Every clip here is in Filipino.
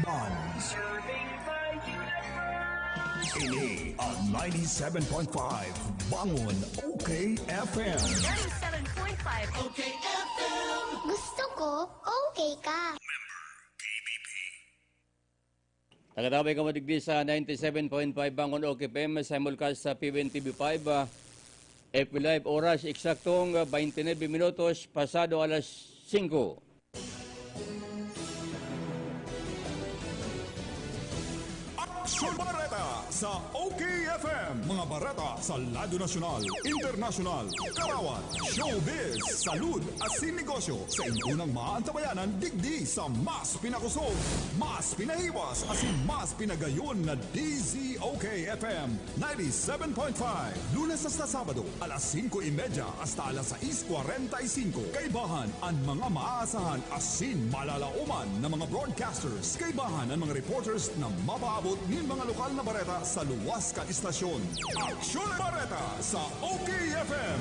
Buns. Ini ang 97.5 Bangon OK FM. 97.5 OK FM. Gusto ko, okay ka. Tagataway ka madigdi sa 97.5 Bangon OK FM, simulcast sa PBN-TV5. FB Live, oras eksaktong 29 minutos, pasado alas 5. Aksyon Bareta sa OKFM. Mga bareta sa Lado Nasyonal, Internasyonal, Karawan, Showbiz, Salud at Sinegosyo sa inunang maantabayanan digdi sa mas pinakusog, mas pinahiwas at mas pinagayon na DZOK-FM 97.5. Lunes hasta Sabado, alas 5:30 hasta alas 6:45. Kaibahan ang mga maaasahan asin malalauman ng mga broadcasters. Kaibahan ang mga reporters na mapaabot ng mga lokal na bareta sa luwas ka istasyon. Aksyon Bareta sa OKFM.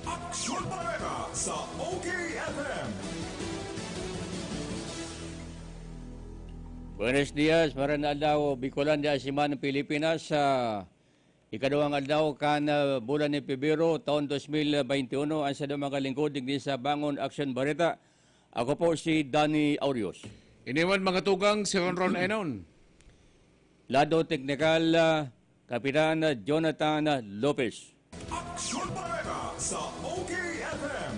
Aksyon Bareta sa OKFM. Buenos dias, maran aldaw, Bicolan de Asiman, Pilipinas. Ikaduhang aldaw kan bulan ni Pebrero taon 2021 ang sa mga lingkod digdi sa Bangon Aksyon Bareta. Ako po si Danny Aurios. Iniwan mga tugang si Ron Enon. Lado Teknikal, Kapitan Jonathan Lopez. Aksyon Bareta sa OKFM.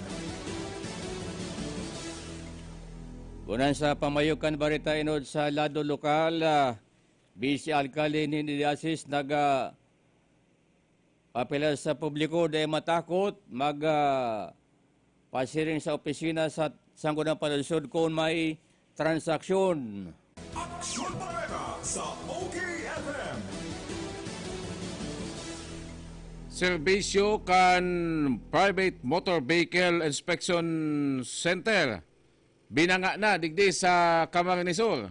Unan sa pamayukan Bareta inod sa lado lokal, Vice Alcalde ni Diasis apela sa publiko dahil matakot pasiring sa opisina sa Sangguniang Palusod kung may transaksyon. Aksyon Bareta sa OKFM. Serbisyo kan Private Motor Vehicle Inspection Center. Binanga na digdi sa Camarines Sur.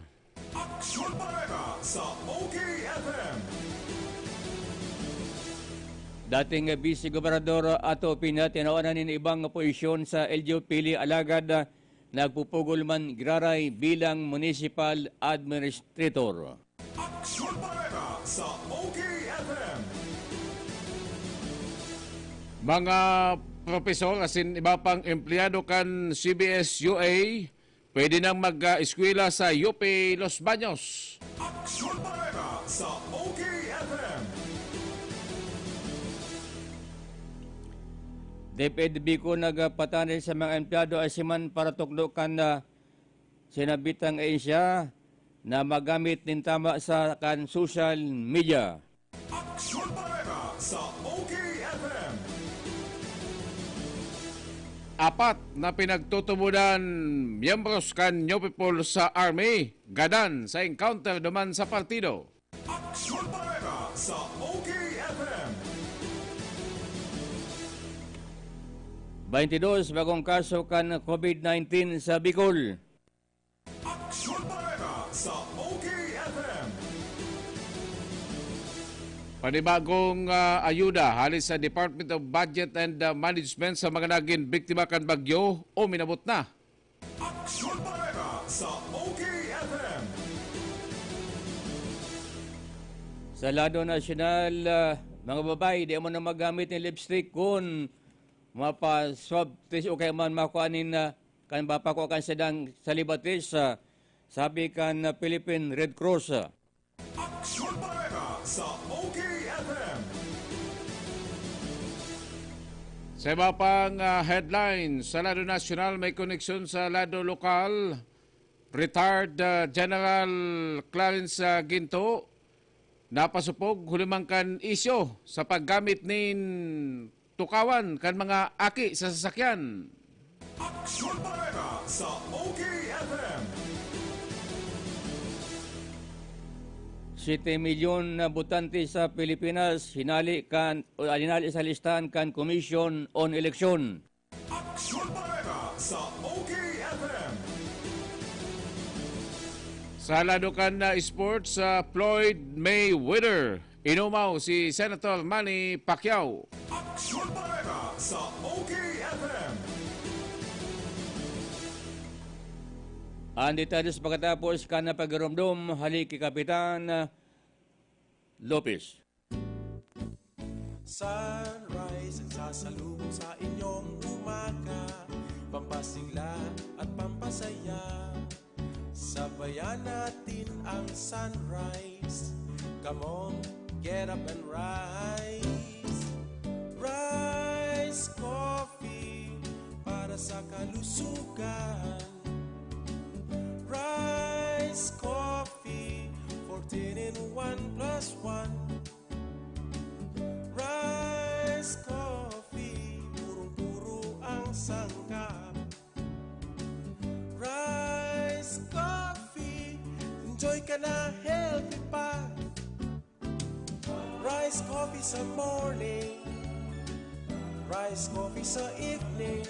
Aksyon Bareta sa OKFM. Dating Vice Gobernador Ato Pina, tinawanan ng ibang posisyon sa LGU Pili Alagad na nagpupugol man Graray bilang Municipal Administrator. Aksyon Bareta sa OKFM. Mga profesor asin iba pang empleyado kan CBS UA pwede nang mag-eskwela sa UP Los Baños. Aksyon Bareta sa OKFM. DepEd ko nagpatanin sa mga empleyado asiman para tukdokan na sinabitang Asia na magamit din tama sa kan social media. Aksyon Bareta sa OKFM. Apat na pinagtutubudan miyembros kan New People sa Army gadan sa encounter duman sa partido. Aksyon Bareta sa OKFM. 22 bagong kaso kan COVID-19 sa Bicol. Aksyon Bareta sa OKFM. Panibagong ayuda halis sa Department of Budget and Management sa mga naging biktima kan bagyo o minabot na. Aksyon Bareta sa OKFM. Sa lado nasyonal, mga babae, di mo na magamit ng lipstick kung mapa-swab test o kaya man makuanin na kan bapako kan sedang salibatis, sabi kan Philippine Red Cross. Aksyon Bareta sa OKFM. Sa iba pang headlines, sa lado nasyonal may koneksyon sa lado lokal. Retired General Clarence Ginto napasupog hulimangkan isyo sa paggamit nin tukawan kan mga aki sa sasakyan. Aksyon Bareta sa OKFM. 7 milyon na butante sa Pilipinas hinali sa listahan kan Commission on Election. Aksyon Bareta sa OKFM. Sa lado kan na sports, Floyd Mayweather Inumaw si Senator Manny Pacquiao. Aksyon Bareta sa OKFM. Ang detalles pagkatapos ka na pagramdom, haliki Kapitan Lopez. Sunrise ang sasalubong sa inyong umaga, pampasigla at pampasaya. Sabayan natin ang sunrise. Come on, get up and rise. Rise Coffee para sa kalusugan. Rise Coffee, 14 in 1 plus 1. Rise Coffee, purong-puro ang sangkap. Rise Coffee, enjoy ka na healthy pa. Rise Coffee sa morning, Rise Coffee sa evening.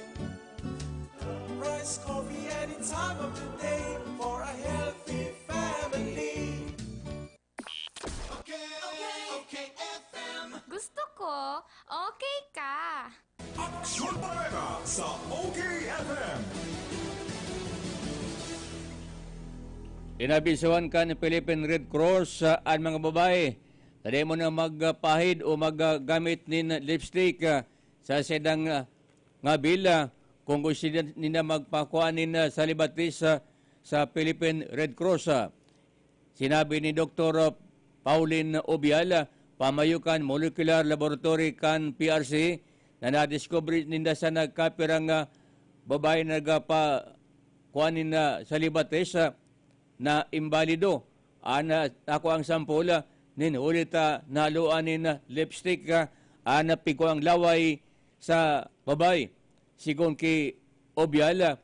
Rise Coffee any time of the day for a healthy family. Okay, FM. Gusto ko, okay ka. Aksyon Bareta sa OKFM. Inabisuhan ka ng Philippine Red Cross ang mga babae. Tadi mo na magpahid o maggamit ng lipstick sa sedang nga bila kung gusto nila magpakuanin sa libatis sa Philippine Red Cross. Sinabi ni Dr. Pauline Obial, pamayukan molecular laboratory kan PRC na nadiscover ninda sa nagkapirang babae na nagpakuanin sa libatis na imbalido. Ako ang sampula nin ulita naluanin lipstick piko ang laway sa babae. Sigon ki Obiala,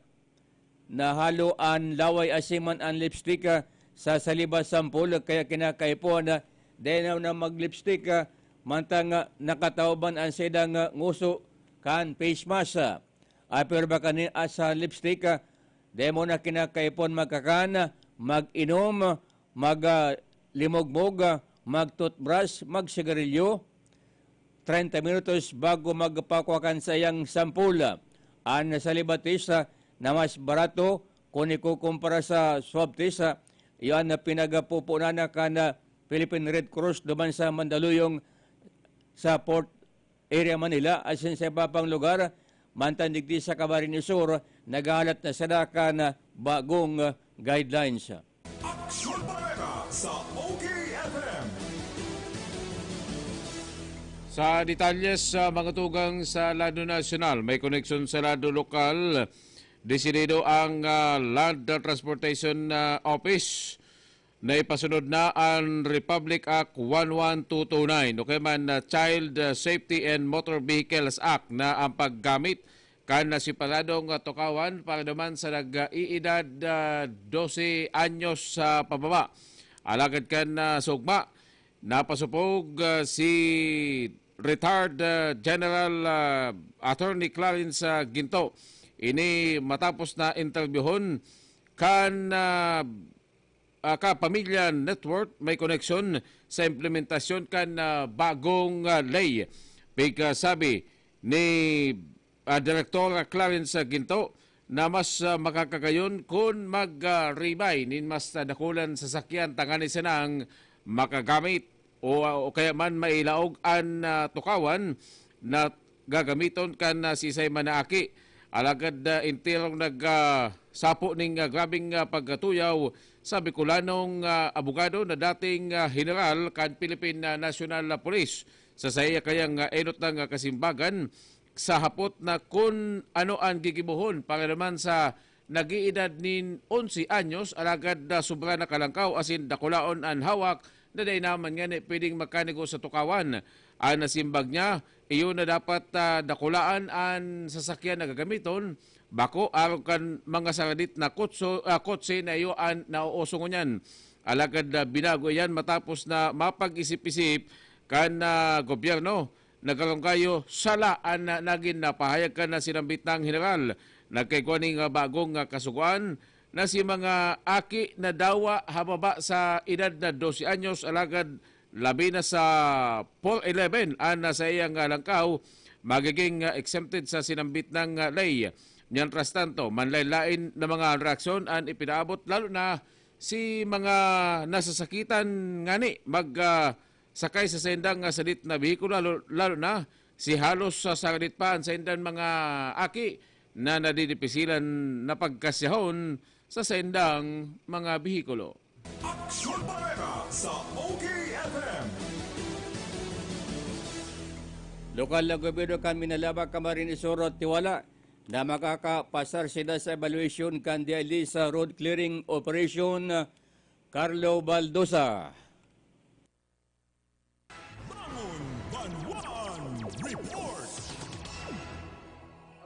na halo ang laway asiman ang lipstick sa salibas sampol kaya kinakaipuan na dahil na mag-lipstick mantang nakatauban ang sedang nguso kan face mask. Pero baka ni sa lipstick dahil mo na kinakaipon magkakan, mag-inom, mag-limogmog, mag-toothbrush, mag-sigarilyo, 30 minutos bago magpakuakan sa iyang sampula. Ang sa libatis na mas barato kung ikukumpara sa swab test, iyan na pinagapupunan ka na Philippine Red Cross duman sa Mandaluyong sa Port Area Manila as in sa iba pang lugar. Mantandigdi sa Camarines Sur, naghahalat na sadaka na bagong guidelines. Aksyon Bareta sa OKFM. Sa detalles sa mga tugang sa Lado National, may koneksyon sa Lado Lokal. Desidido ang Land Transportation Office na ipasunod na ang Republic Act 11229 o kaya man Child Safety and Motor Vehicles Act na ang paggamit kan na si Paladong Tokawan para naman sa nag-iedad 12 anyos sa pababa. Alagad kan sugma, napasupog si retired General Attorney Clarence Ginto. Ini matapos na interviewon kan Kapamilya Network may koneksyon sa implementasyon kan bagong ley. Sabi ni Director Clarence Ginto na mas makakagayon kung mag-ribay nin mas dakulan sa sakyan tangani sinang makagamit o kaya man mailaog ang tukawan na gagamiton kan sisay manaaki. Alagad intilong nagsapo ning grabing pagkatuyaw sa Bicolanong abogado na dating general kan Philippine National Police. Sa saya kayang enot ng kasimbagan sa hapot na kung ano ang gigibuhon para naman sa nag-iedad nin 11 anyos alagad sobra na kalangkaw asin dakulaon ang hawak na day naman nga pwedeng makaniko sa tukawan. Ang nasimbag niya, iyon na dapat dakulaan ang sasakyan na gagamiton bako araw kan mga saradit na kotse na iyo ang nauusong niyan. Alagad binago yan matapos na mapag-isip-isip kan gobyerno. Nagkaroon kayo sala ang naging napahayag ka na sinambit ng general. Nagkaikuaning bagong kasuguan na si mga aki na dawa hababa sa edad na 12 anyos alagad labi na sa Paul 11 sa iyang langkaw magiging exempted sa sinambit ng lay. Mientras tanto, manlaylain na mga reaksyon ang ipinaabot lalo na si mga nasasakitan ngani sakay sa sendang salit na behikulo lalo na si halos sa salit pa sa sendang mga aki na nadidipisilan na pagkasyahon sa sendang mga behikulo. Aksyon Bareta sa OKFM. Lokal na gobyerno kan Minalaba, Camarines Sur at Tiwala na makakapasar sila sa evaluation kan DILG sa road clearing operation. Carlo Baldosa. Bangon Banwan Report.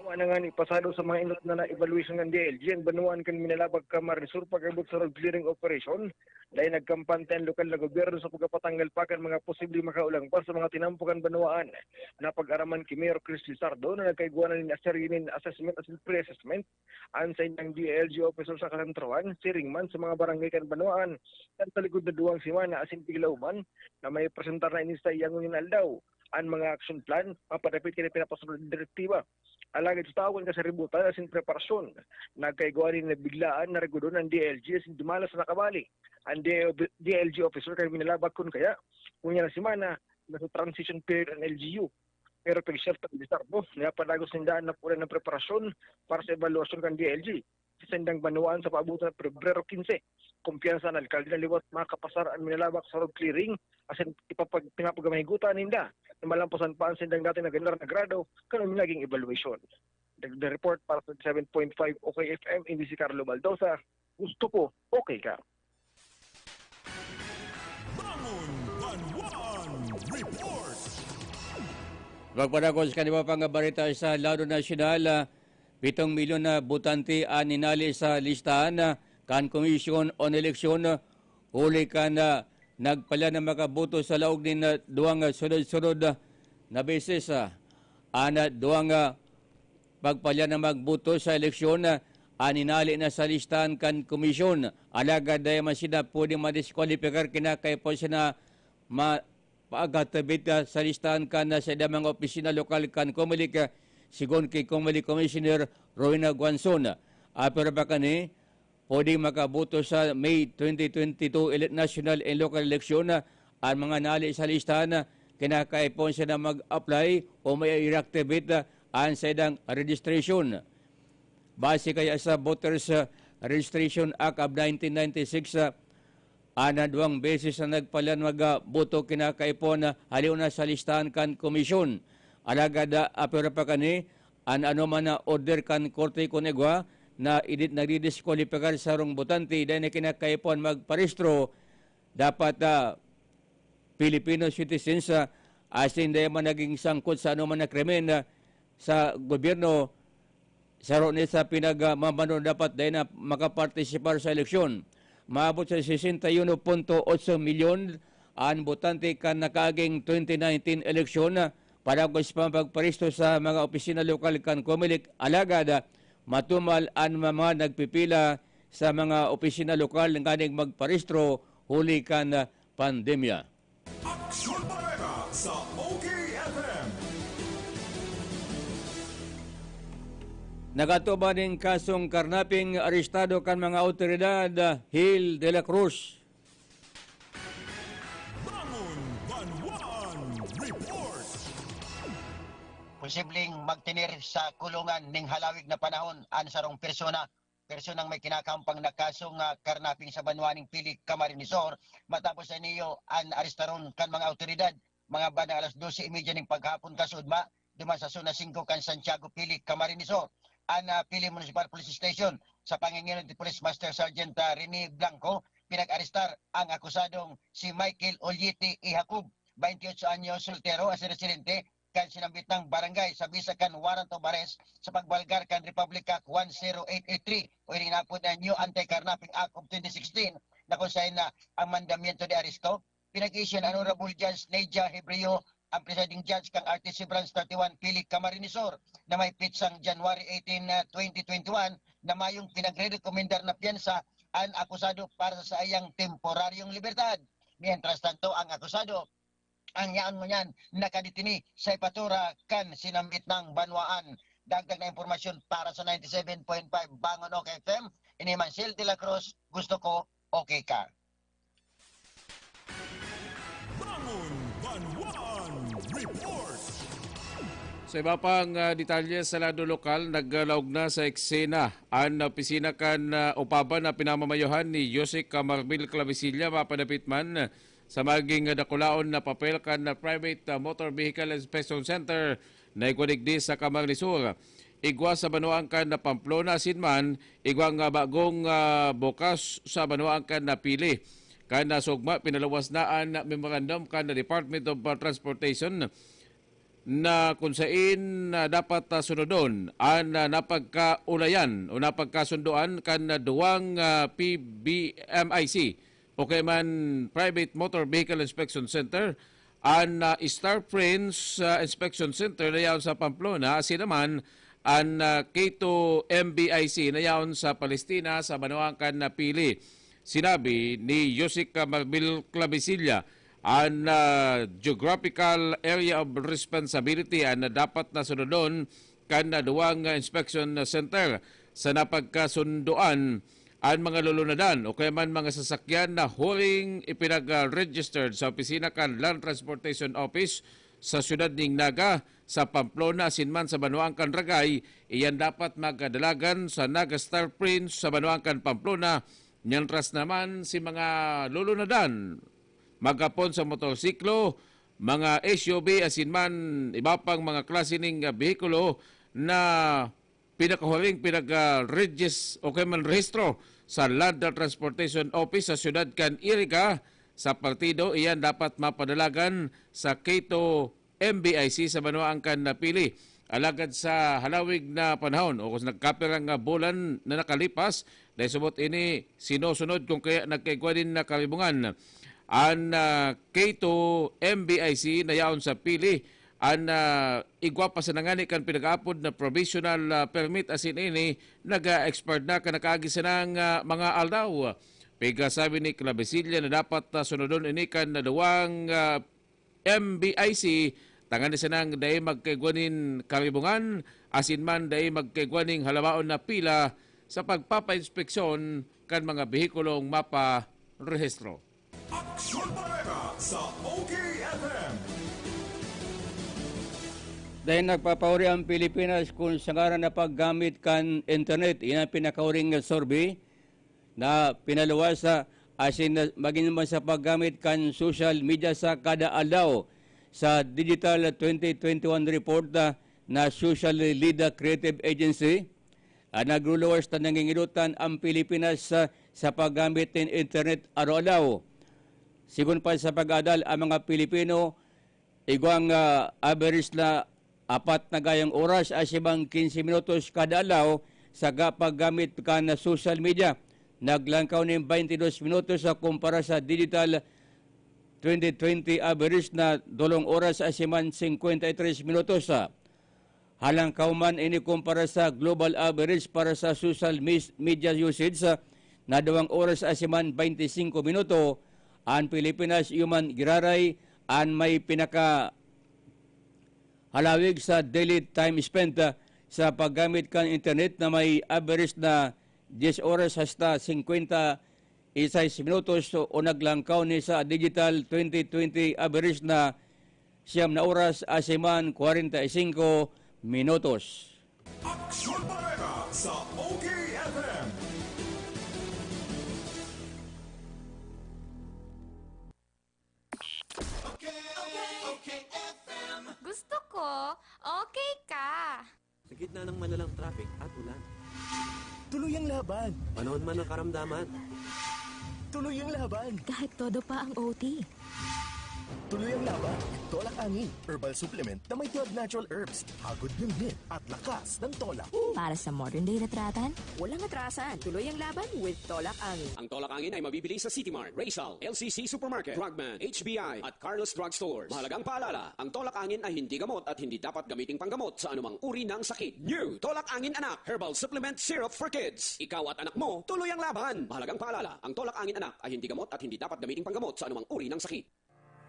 Tama na nga ni pasado sa mga inot na na-evaluation ng DLG ang banuan kan Minalabag Camarines Sur pag-abot sa road clearing operation dahil nagkampante ang lokal na gobyerno sa pagkapatanggal pa kan mga posibleng makaulang pa sa mga tinampukan banuan na pag-araman kay Mayor Chris Lizardo na nagkaiguanan ni Asarinin Assessment at Pre-Assessment ang sa inyong DLG officer sa Kalantrawan, siringman sa mga barangay kan banuan at sa likod na duwang simana asin Piglauman na may presentar na inista iyang aldaw ang mga action plan mapadapit kini pinapasunod ng direktiba. Alagad sa tawag sa ributan asin preparasyon. Nagkaiguanin na biglaan na regulo ng DLG asin dumalas na nakabali. Ang DLG officer kay Minalabag kun kaya kunya na simana na sa transition period ang LGU. Pero pag-chef ng Lizardo, napadagos nindaan na pula ng preparasyon para sa evaluasyon ng DLG. Sa sendang banuan sa paabutan ng Pebrero 15. Kumpiyansa ng alkalde na liwat makapasar ang Minalabak sa road clearing asin pinapagamahingutan ninda na malampasan pa ang sendang dati na ganar na grado kanong naging evaluation. The report para sa 7.5 OKFM, hindi si Carlo Baldosa. Gusto ko, okay ka. Bangon Banwan Report. Pagpadagos kanina pang barita sa lado nasyonal, 7 milyon na butante aninali sa listahan kan Commission on Election uli kan nagpala na makaboto sa laog din duwang sunod-sunod na beses. Duwang pagpalya na magboto sa eleksyon aninali na sa listahan kan komisyon. Alagad dahil man sila pwede madiskwalipikar kinakay po siya na pagatabit sa listahan kan sa mga opisina lokal kan Comelec sigon kay Comelec Commissioner Rowena Guanzon. Pero baka ni pwede makaboto sa May 2022 national and local election ang mga nali sa listahan kinakaipon siya na mag-apply o may i-reactivate ang sa idang registration. Base kaya sa Voters Registration Act of 1996, duwang beses na nagpalan magboto kinakaipon haliw na sa listahan kan komisyon. Alagad pero pa kani ano man na order kan Korte Conegua na nagdidiskwalipikar sa rong botante dahil na kinakaipon magparehistro dapat Filipino citizens asin dahil man naging sangkot sa ano man na krimen sa gobyerno sa ron sa pinagmamano dapat dahil na makapartisipar sa eleksyon. Maabot sa 61.8 milyon ang botante kan nakaaging 2019 eleksyon para sa pagparisto sa mga opisina lokal kan Comelec. Alagad matumal ang mga nagpipila sa mga opisina lokal ng ganing magparehistro huli kan pandemya. Aksyon Bareta sa OKFM. Nagatuba ng kasong karnaping arestado kan mga autoridad Hill de la Cruz. Bangon Banwan Report. Posibleng magtinir sa kulungan ning halawig na panahon an sarong personang may kinakampang na kasong karnaping sa banwaning Pili Camarines Sur matapos sa niyo an arestaron kan mga autoridad mga banda alas 12:30 ning paghapon kasudma duman sa Zona 5 kan Santiago Pili Camarines Sur an Pili Municipal Police Station sa pangingilad ni Police Master Sergeant Rene Blanco pinag-arestar ang akusadong si Michael Olliti Ihakub 28 anyos soltero as residente kan sinambit ng barangay sa bisakan warrant of arrest sa pagbalgar kan Republic Act 10883 o ininapod na New Anti-Carnapping Act of 2016 na kung saan na ang mandamiento de aresto. Pinag-issue ng Honorable Judge Neja Hebreo ang presiding judge kang RTC Branch 31 Pili Camarines Sur na may pitsang January 18, 2021 na mayong pinagre-recommendar na piyansa ang akusado para sa iyang temporaryong libertad. Mientras tanto, ang akusado, ang yaan mo yan, nakaditini sa ipatura kan sinambit ng banwaan. Dagdag na impormasyon para sa 97.5 Bangon OK FM. Ini Mansel de la Cruz, gusto ko, okay ka. Bangon Banwan Report. Sa iba pang detalye sa lado lokal, naglawag na sa eksena ang opisina kan upaban na pinamamayuhan ni Jose Camarbil Clavicilla mapadapit man sa maging dakulaon na papel kan Private Motor Vehicle Inspection Center na igwadigdi sa Camarnesur. Igwa sa Banuang kan na Pamplona sinman, igwa nga bagong bukas sa Banuang kan na Pili. Kan nasugma, pinalawas na ang memorandum kan na Department of Transportation na kung saan dapat sunodon ang napagkaulayan o napagkasunduan kan duwang PBMIC o kay man Private Motor Vehicle Inspection Center ang Star Prince Inspection Center na yaon sa Pamplona, asi naman ang K2 MBIC na yaon sa Palestina sa Banuang kan na Pili. Sinabi ni Jose Camarbil Clavicilla ang geographical area of responsibility ang dapat na sunodon kan duwang inspection center sa napagkasunduan ang mga lulunadan o kaya man mga sasakyan na huling ipinag-registered sa opisina kan Land Transportation Office sa siyudad ning Naga sa Pamplona sinman sa Banuang kan Ragay, iyan dapat magdalagan sa Naga Star Prince sa Banuang kan Pamplona. Nyantras naman si mga lulunadan magapon sa motorsiklo, mga SUV asinman iba pang mga klase ning behikulo na pinakahuling pinag-regis o kay man rehistro sa Land Transportation Office sa siyudad kan Iriga sa partido, iyan dapat mapadalagan sa K2 MBIC sa Banuang kan Napili. Alagad sa halawig na panahon o kung nagkapirang bulan na nakalipas, dahil subot ini sinusunod kung kaya nagkaigwa din na kalibungan. Ang K2 MBIC na yaon sa Pili, ang igwa pa sa nangani kan pinag-apod na provisional permit asin ini nag-expert na kanakaagi ng mga aldaw. Pega sabi ni Clavicilla na dapat sunodon ini kan na duwang MBIC tangan ni sanang dahil magkaigwanin kalibungan asin man dahil magkaigwaning halawaon na pila sa pagpapa-inspeksyon kan mga behikulong mapa-rehistro. Aksyon Bareta sa OKFM. Dahil nagpapauri ang Pilipinas kung sangaran na paggamit kan internet, yan ang pinakauring survey na pinaluwas sa asin maging naman sa paggamit kan social media sa kada adlaw sa Digital 2021 report na Social Leader Creative Agency. Nagluluwas na nangingilutan ang Pilipinas sa paggamit ng internet araw-araw. Sigun pa sa pag-adal, ang mga Pilipino, igwang average na 4 na gayang oras asibang 15 minutos kada alaw sa paggamit ka na social media. Naglangkaw ng 22 minutos sa kumpara sa digital 2020 average na 2 oras asiman 53 minutos. Halangkaw man ini kumpara sa global average para sa social media usage na 2 oras asiman 25 minuto. Ang Pilipinas human giraray ang may pinaka halawig sa daily time spent sa paggamit kan internet na may average na 10 oras hasta 56 minutos o naglangkaw ni sa digital 2020 average na 9 oras asiman 45 minutos. Aksyon Bareta sa OKFM. Gusto ko, okay ka. Sa gitna ng malalang traffic at ulan. Tuloy ang laban. Panahon man ang karamdaman. Tuloy ang laban. Kahit todo pa ang OT. Tuloy ang laban. Tolak Angin, herbal supplement na may 12 natural herbs, hagod ng hit at lakas ng tolak. Para sa modern day retratan, walang atrasan. Tuloy ang laban with Tolak Angin. Ang Tolak Angin ay mabibili sa City Mart, Raysal, LCC Supermarket, Drugman, HBI at Carlos Drug Stores. Mahalagang paalala, ang Tolak Angin ay hindi gamot at hindi dapat gamiting panggamot sa anumang uri ng sakit. New Tolak Angin Anak, herbal supplement syrup for kids. Ikaw at anak mo, tuloy ang laban. Mahalagang paalala, ang Tolak Angin Anak ay hindi gamot at hindi dapat gamiting panggamot sa anumang uri ng sakit.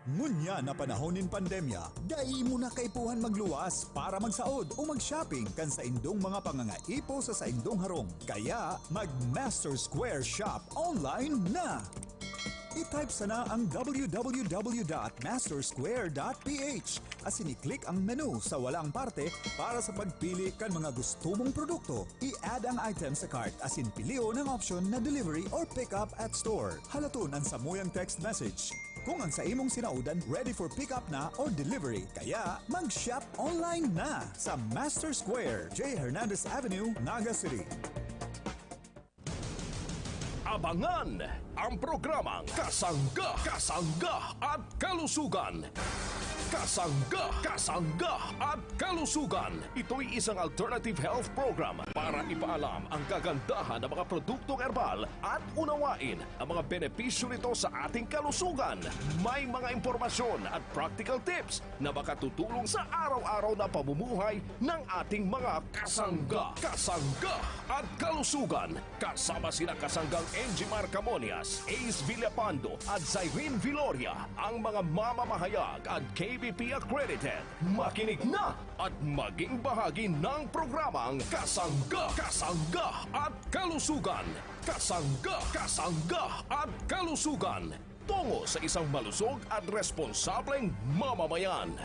Ngunya na panahon nin pandemya, dai mo na kaipuhan magluwas para magsaod o mag-shopping kan sa indong mga pangangaipo sa indong harong. Kaya mag-Master Square Shop online na! I-type sana ang www.mastersquare.ph at siniklik ang menu sa walang parte para sa pagpili kan mga gusto mong produkto. I-add ang item sa cart as in pilio ng option na delivery or pick up at store. Halaton ang samuyang text message. Kung ang sa imong sinaudan ready for pick up na or delivery, kaya mag-shop online na sa Master Square, J. Hernandez Avenue, Naga City. Abangan ang programang Kasangga, Kasangga at Kalusugan. Kasangga, Kasangga at Kalusugan. Ito'y isang alternative health program para ipaalam ang kagandahan ng mga produktong herbal at unawain ang mga benepisyo nito sa ating kalusugan. May mga impormasyon at practical tips na makatutulong sa araw-araw na pamumuhay ng ating mga kasangga. Kasangga at Kalusugan. Kasama sina kasanggang Angie Marcamonias, Ace Villapando at Zyrene Viloria, ang mga mamamahayag at KBP accredited. Makinig na at maging bahagi ng programang Kasangga, Kasangga at Kalusugan. Kasangga, Kasangga at Kalusugan. Tungo sa isang malusog at responsableng mamamayan.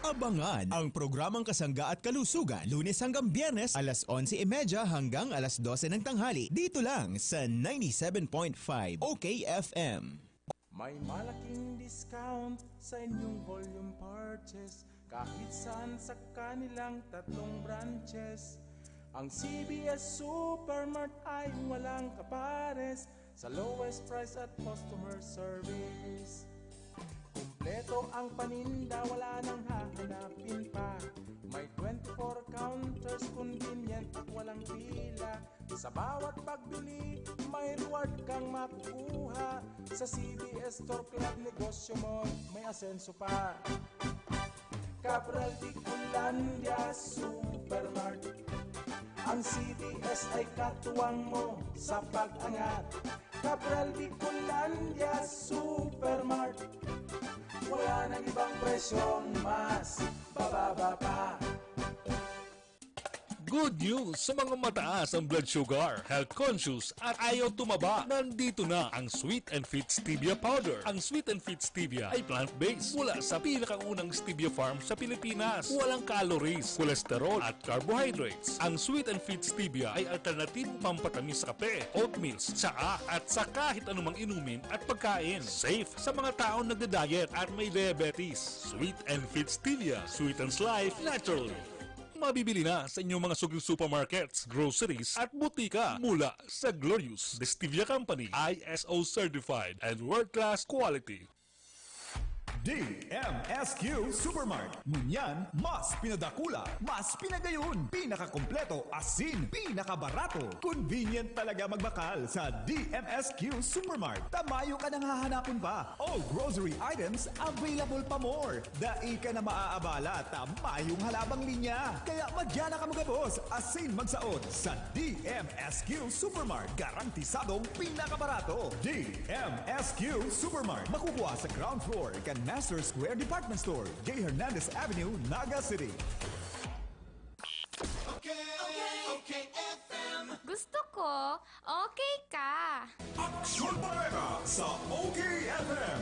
Abangan ang programang Kasangga at Kalusugan Lunes hanggang Biyernes alas 11:30 hanggang alas 12 ng tanghali dito lang sa 97.5 OKFM. May malaking discount sa inyong volume purchase kahit saan sa kanilang 3 branches. Ang CBS Supermart ay walang kapares sa lowest price at customer service. Kumpleto ang paninda, wala nang hahanapin pa. May 24 counters, convenient at walang pila. Sa bawat pagbili, may reward kang makukuha. Sa CBS Store Club, negosyo mo may asenso pa. Cabral de Culandia Supermart. Ang CBS ay katuwang mo sa pag-angat. Cabral de Culandia Supermart. Wala nang ibang presyong mas bababa pa. Good news sa mga mataas ang blood sugar, health conscious at ayaw tumaba. Nandito na ang Sweet and Fit Stevia Powder. Ang Sweet and Fit Stevia ay plant-based mula sa pinakaunang stevia farm sa Pilipinas. Walang calories, cholesterol at carbohydrates. Ang Sweet and Fit Stevia ay alternatibong pampatamis sa kape, oatmeals, tsaa at sa kahit anumang inumin at pagkain. Safe sa mga taong nagda-diet at may diabetes. Sweet and Fit Stevia sweetens life naturally. Mabibili na sa inyong mga suging supermarkets, groceries at butika mula sa Glorious The Stevia Company, ISO certified and world-class quality. DMSQ Supermart. Ngunyan, mas pinadakula, mas pinagayon, pinakakompleto, asin, pinakabarato. Convenient talaga magbakal sa DMSQ Supermart. Tamayo ka nang hahanapon pa. All grocery items available pa more. Dai ka na maaabala, tamayong halabang linya. Kaya madyan na ka mga boss, asin magsaot sa DMSQ Supermart. Garantisadong pinakabarato. DMSQ Supermart. Makukuha sa ground floor kan Master Square Department Store, J. Hernandez Avenue, Naga City. Okay, FM. Gusto ko, okay ka. Aksyon Barrera sa OKFM.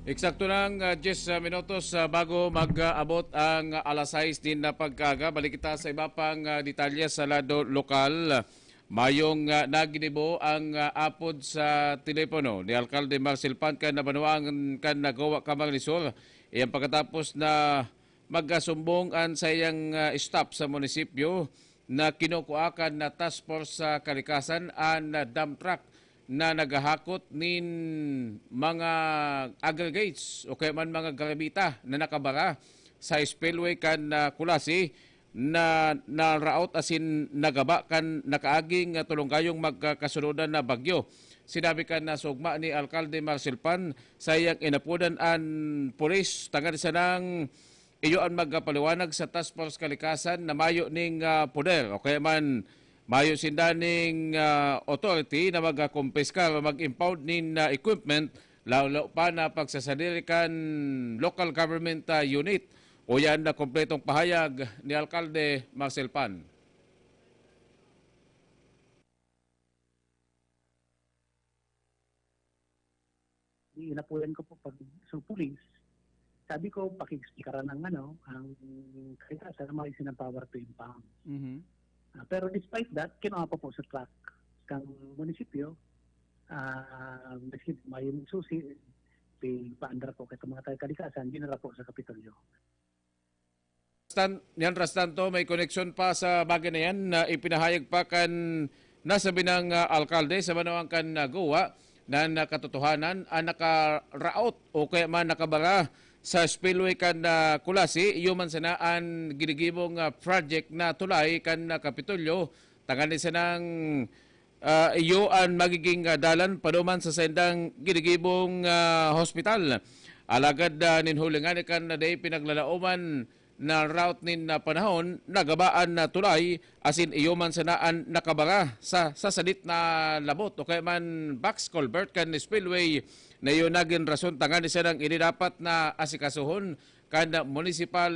Eksakto ng 10 minutos bago mag-abot ang alas 6 din na pagkaga. Balik kita sa iba pang detalye sa lado lokal. Mayong naginibo ang apod sa telepono ni Alcalde Marcel Pancan na banuangan kan nagawa kamang Rizal. Iyan pagkatapos na magkasumbong ang sayang staff sa munisipyo na kinukuakan na task force sa kalikasan ang dump truck na naghahakot nin mga aggregates o kaya man mga garabita na nakabara sa spillway kan Kulasi na naraot asin nagaba kan nakaaging tulunggayong magkasunodan na bagyo. Sinabi kan na sugma ni Alkalde Marcel Pan sa iyang inapudan an pulis tangad sa nang iyo ang magpaliwanag sa Task Force Kalikasan na mayo ning poder o kaya man mayo sindaning authority na mag-kumpiskar o mag-impound nin equipment lalo pa na pagsasadiri kan local government unit o yan na kompletong pahayag ni Alkalde Marcel Pan. Inapulan ko po pag sa police. Sabi ko, pakikikaran ng ang kalikasan na maisin ng power to impound. Pero despite that, kinuha po sa track kang munisipyo, may susi, paandar po kaya mga taga-kalikasan, ginara po sa Kapitolyo. Yan Rastanto, may koneksyon pa sa bagay na yan na ipinahayag pa kan nasabi ng alkalde sa manawang kan Goa na nakatotohanan ang nakaraot o kaya man nakabara sa spillway kan Kulasi, yuman sanaan ginigibong project na tulay kan Kapitolyo, tanganin sanang iyo ang magiging dalan paduman sa sendang ginigibong hospital. Alagad ninhulingan kan na day pinaglalauman na route nin panahon, nagabaan na tulay, asin iyo man sanaan nakabara sa sasadit na labot o kaya man box culvert kan spillway na iyo naging rason tangan isa ng inidapat na asikasuhon kan municipal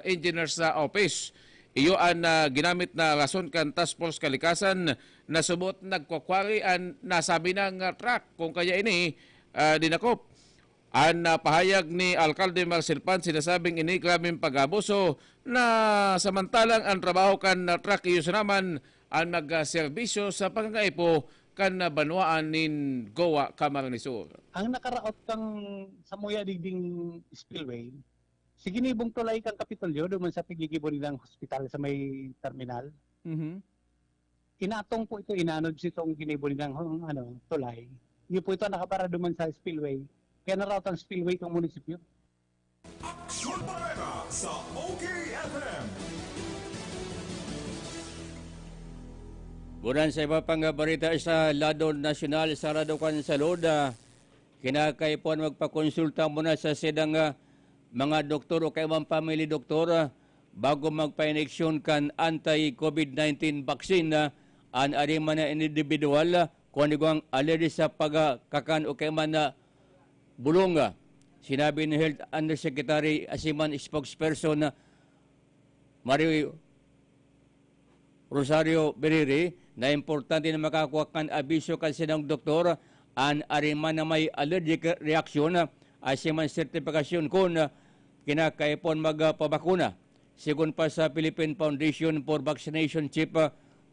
engineers sa office. Iyo ang ginamit na rason kan Task Force Kalikasan na subot nagkukwari ang nasabi ng truck kung kaya ini dinakop. Ang pahayag ni Alkalde Marcel Pan sinasabing ini grabing pag-abuso na samantalang ang trabaho kan truck iyo naman ang nagserbisyo sa pangangaipo kan banwaan nin Goa, Camarines Sur. Ang nakaraot kang Samuya Digding Spillway, si ginibong tulay kang Kapitolyo duman sa pagigibon nilang hospital sa may terminal. Inatong po ito, inanod sitong ginibon nilang tulay. Iyo po ito nakapara duman sa spillway. Kaya naraot ang spillway kang munisipyo. Aksyon Bareta sa OKFM. Buran sa iba pang balita sa lado nasyonal sa Raducan Salud, kinakaipon magpakonsulta muna sa sedang mga doktor o kaibang family doktor bago magpa-ineksyon kan anti-COVID-19 vaccine an ariman na individual kung anong allergy sa pagkakan o kaiman na bulong. Sinabi ni Health Undersecretary Asiman spokesperson Mario Rosario Beriri na importante na makakuha kan abiso kasi ng doktor an ariman na may allergic reaction asiman sertifikasyon kung kinakaipon magpabakuna. Sigun pa sa Philippine Foundation for Vaccination Chief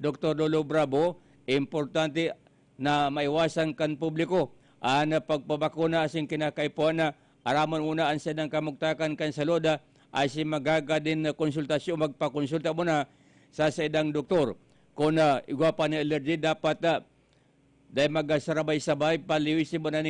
Dr. Lolo Bravo, importante na maiwasan kan publiko ang pagpabakuna asing kinakaipon na araman una ang sedang kamugtakan kan saluda asin magaga din konsultasyon magpakonsulta muna sa sedang doktor. Kung igwa pa ni allergy, dapat dahil magsarabay-sabay, paliwisin mo na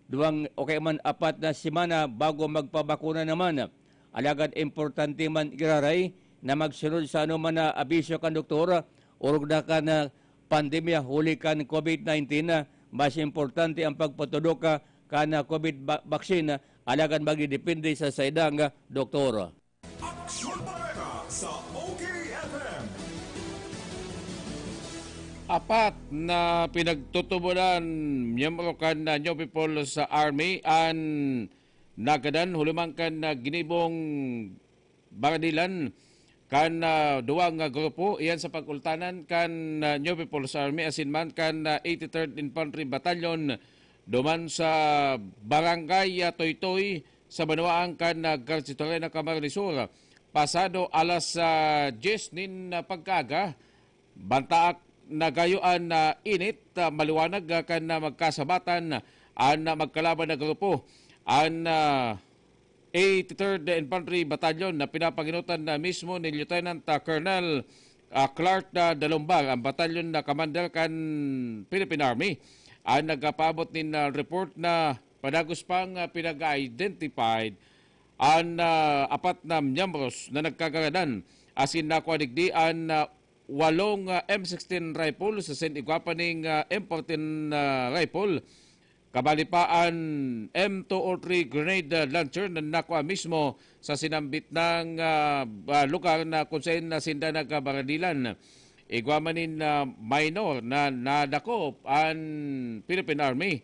duwang o kaya man apat na simana bago magpabakuna naman. Alagad importante man iraray na magsunod sa anuman na abiso kan doktor, urog na ka na pandemya, huli kan COVID-19, mas importante ang pagpatudok ka na COVID vaccine, alagad magdidepende sa saidang doktor. Aksyon Bareta sa OKFM. Apat na pinagtutubulan miyembro kan na New People sa Army an nagadan hulimang kan na ginibong baradilan kan duwang grupo iyan sa pagultanan kan New People sa Army asin man kan 83rd Infantry Battalion duman sa Barangay Toytoy sa Banwaang kan Garcitorena, Camarines Sur. Pasado alas 10 nin pagkaga bantaak nagayuan na init, maliwanag kan na magkasabatan ang magkalaban na grupo. Ang 83rd Infantry Battalion na pinapanginutan na mismo ni Lieutenant Colonel Clark Dalumbar, ang batalyon na commander kan Philippine Army. ang nagapabot nin report na padagos pang pinag-identified ang apat na miyembros na nagkagagadan asin nakuha ang 8 M16 rifle sa St. Iguapaning M14 rifle. Kabali pa ang M203 grenade launcher na nakuha mismo sa sinambit ng lugar na kung saan sinda nagkabaradilan. Iguamanin na minor na nadakop ang Philippine Army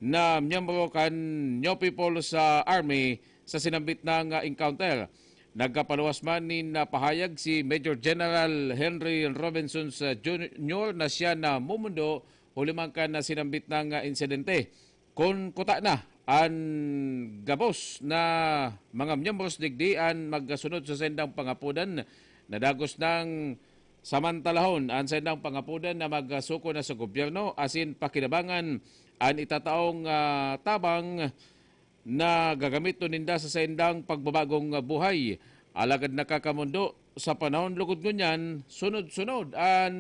na miyembro kan New People's Army sa sinambit ng encounter. Nagkapaluwas man ni pahayag si Major General Henry Robinson Jr. na siya na mumundo hulimang ka na sinambit ng insidente. Kung kuta na ang gabos na mga miyembros digdian magkasunod sa sendang pangapudan na dagos ng samantalahon ang sendang pangapudan na magsuko na sa gobyerno asin pakinabangan ang itataong tabang na gagamit ninda sa sendang pagbabagong buhay. Alagad nakakamundo sa panahon lugod ngunyan, sunod-sunod ang